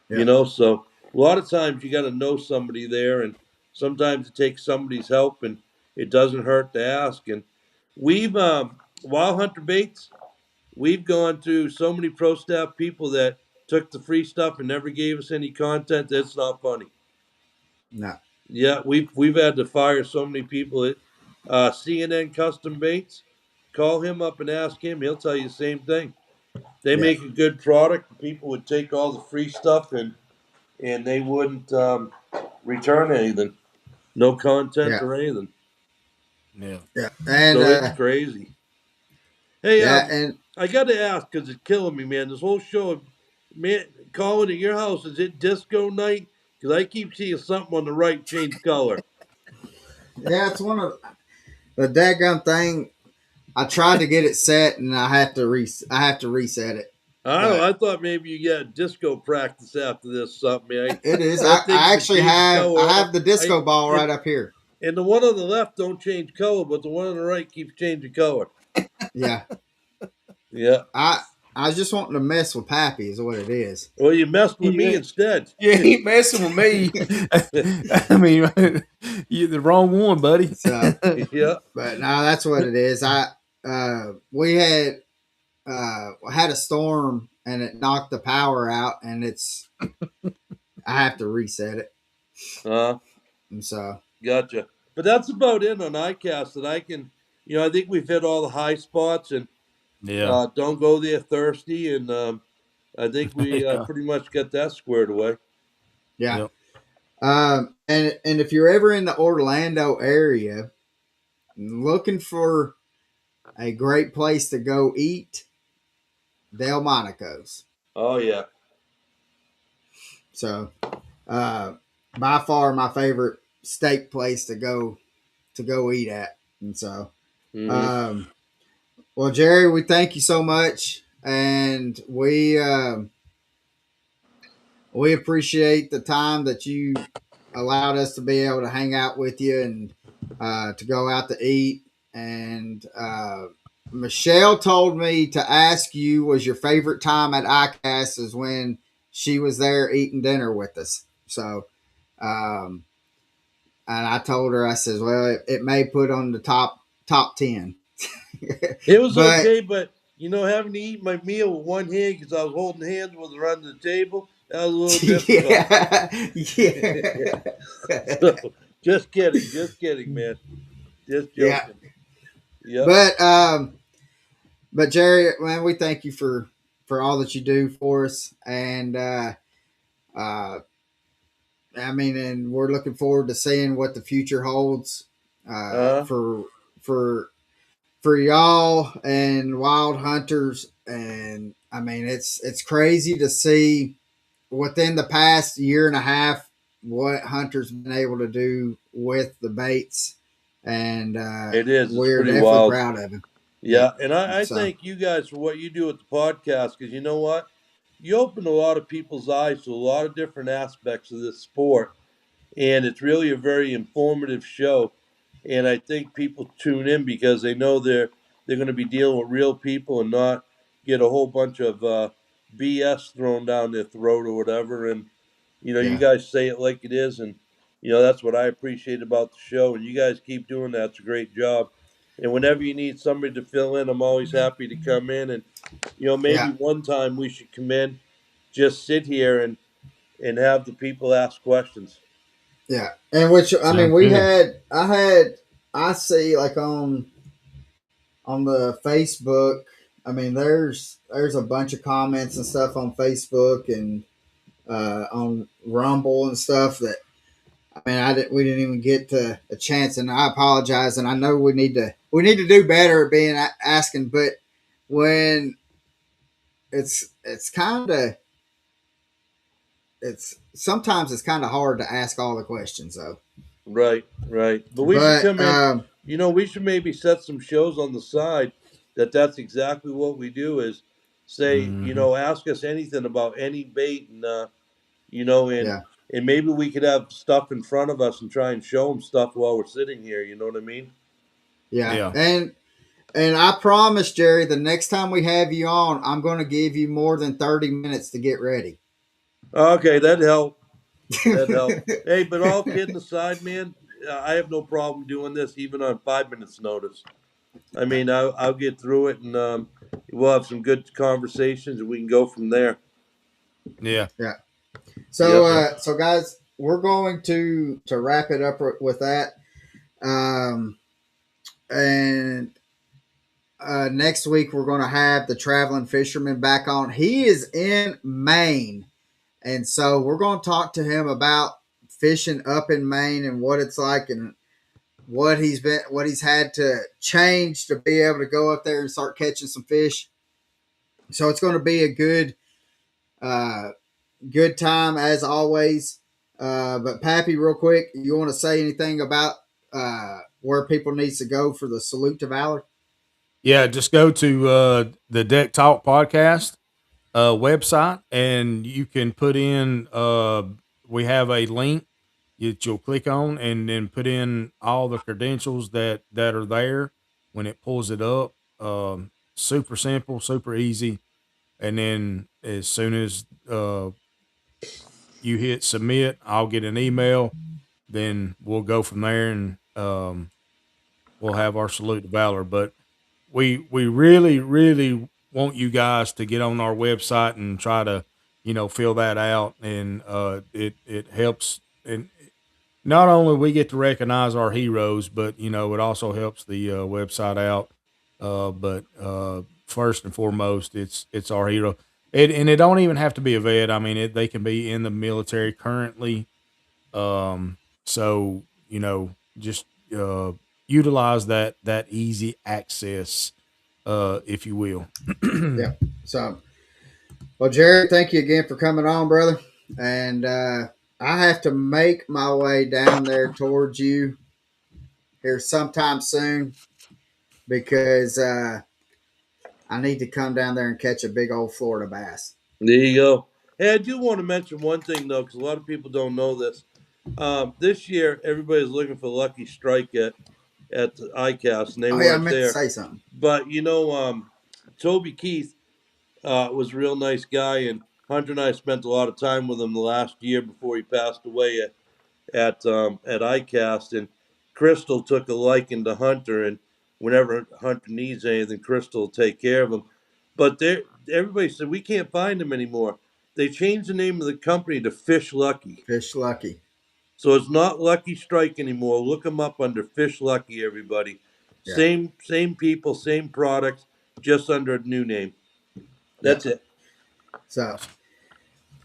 yeah, So a lot of times you got to know somebody there, and sometimes it takes somebody's help, and it doesn't hurt to ask. And we've Wild Hunter Baits, we've gone through so many pro staff people that took the free stuff and never gave us any content. That's not funny. no, Yeah, we've had to fire so many people at CNN Custom Baits. Call him up and ask him; he'll tell you the same thing. They yeah, make a good product. People would take all the free stuff and they wouldn't return anything, no content yeah, or anything. Yeah. yeah, and So it's crazy. Hey, yeah, and I got to ask because it's killing me, man. This whole show, man, calling at your house, is it disco night? Because I keep seeing something on the right change color. yeah, it's one of the daggum thing. I tried to get it set, and I have to reset it, I don't know. but I thought maybe you got disco practice after this something. it is. That thing's I been actually changing have color. I have the I disco ball and right up here. and the one on the left don't change color, but the one on the right keeps changing color. Yeah, Yeah. I I was just wanting to mess with Pappy is what it is. Well, you messed with You me ain't, instead. you ain't messing with me. I mean, you're the wrong one, buddy. So, Yeah. but no, that's what it is. We had a storm and it knocked the power out, and I have to reset it. Uh, And so Gotcha. But that's about it on iCast that I can. I think we've hit all the high spots, and Yeah. don't go there thirsty. And I think we Yeah. pretty much got that squared away. yeah. Yep. And if you're ever in the Orlando area looking for a great place to go eat, Delmonico's. Oh yeah. So uh, by far my favorite steak place to go eat at. And so, Hmm. um, well, Gerry, we thank you so much, and we appreciate the time that you allowed us to be able to hang out with you and to go out to eat. And Michelle told me to ask you, was your favorite time at Icast is when she was there eating dinner with us. So, um, and I told her, I says, well, it may put on the top 10. It was But okay, but having to eat my meal with one hand because I was holding hands with her under the table, that was a little difficult. yeah, yeah, So, just kidding, man. Just yeah. joking. Yep. But Gerry, man, we thank you for all that you do for us, and uh, I mean, and we're looking forward to seeing what the future holds Uh, for for y'all and wild hunters. And I mean, it's crazy to see within the past year and a half what hunters been able to do with the baits, and it is. It's we're pretty definitely wild. proud of him. Yeah, Yep. and I So thank you guys for what you do with the podcast because you know what? You open a lot of people's eyes to a lot of different aspects of this sport, and it's really a very informative show. And I think people tune in because they know they're going to be dealing with real people and not get a whole bunch of BS thrown down their throat or whatever. And you yeah, guys say it like it is, and that's what I appreciate about the show. And you guys keep doing that; it's a great job. And whenever you need somebody to fill in, I'm always happy to come in. And maybe yeah, one time we should come in, just sit here and have the people ask questions. yeah. And which I mean, Sounds good. I see like on the Facebook. I mean, there's a bunch of comments and stuff on Facebook and on Rumble and stuff that I mean, we didn't even get to a chance, and I apologize. And I know we need to do better at being asking, but when it's kind of it's sometimes it's kind of hard to ask all the questions though. Right, right. But we should But come in. We should maybe set some shows on the side that's exactly what we do is say, Hmm. ask us anything about any bait and you know, and yeah, and maybe we could have stuff in front of us and try and show them stuff while we're sitting here. You know what I mean? yeah, Yeah. and I promise, Gerry, the next time we have you on, I'm going to give you more than 30 minutes to get ready. Okay, that help. That help. Hey, but all kidding aside, man, I have no problem doing this even on 5 minutes notice. I mean, I'll get through it and we'll have some good conversations and we can go from there. Yeah. Yeah. So, Yep. Yep. so guys, we're going to wrap it up with that. Um, and next week we're going to have the traveling fisherman back on. He is in Maine, and so we're going to talk to him about fishing up in Maine and what it's like and what he's had to change to be able to go up there and start catching some fish. So it's going to be a uh, good time as always. But Pappy, real quick, you want to say anything about where people needs to go for the Salute to Valor? Yeah. Just go to the Deck Talk podcast website, and you can put in. We have a link that you'll click on, and then put in all the credentials that are there when it pulls it up. Super simple, super easy, and then as soon as you hit submit, I'll get an email. Then we'll go from there, and we'll have our salute to valor. But we really really want you guys to get on our website and try to fill that out, and it helps. And not only we get to recognize our heroes, but it also helps the website out. But first and foremost, it's our hero. And it don't even have to be a vet. I mean, they can be in the military currently. So just utilize that easy access, if you will. Yeah. So, well, Gerry, thank you again for coming on, brother. and I have to make my way down there towards you here sometime soon because I need to come down there and catch a big old Florida bass. There you go. Hey, I do want to mention one thing though, because a lot of people don't know this. This year, everybody's looking for Lucky Strike at the Icast, and they Oh yeah, I weren't meant to there. say something. But Toby Keith was a real nice guy, and Hunter and I spent a lot of time with him the last year before he passed away at Icast. And Crystal took a liking to Hunter, and whenever Hunter needs anything, Crystal will take care of him. But everybody said we can't find him anymore. They changed the name of the company to Fish Lucky. Fish Lucky. So it's not Lucky Strike anymore. Look them up under Fish Lucky, everybody. Yeah. Same people, same products, just under a new name. Yeah. That's it. So,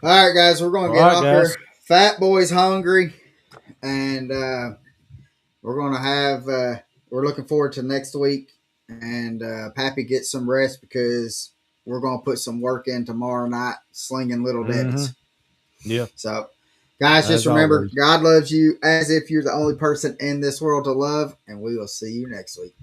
all right, guys, we're going All to get right, off guys. here. Fat Boy's hungry, and we're going to have. We're looking forward to next week, and Pappy gets some rest because we're going to put some work in tomorrow night slinging little Mm-hmm. Debbie's. Yeah. So, guys, just As remember, always. God loves you as if you're the only person in this world to love, and we will see you next week.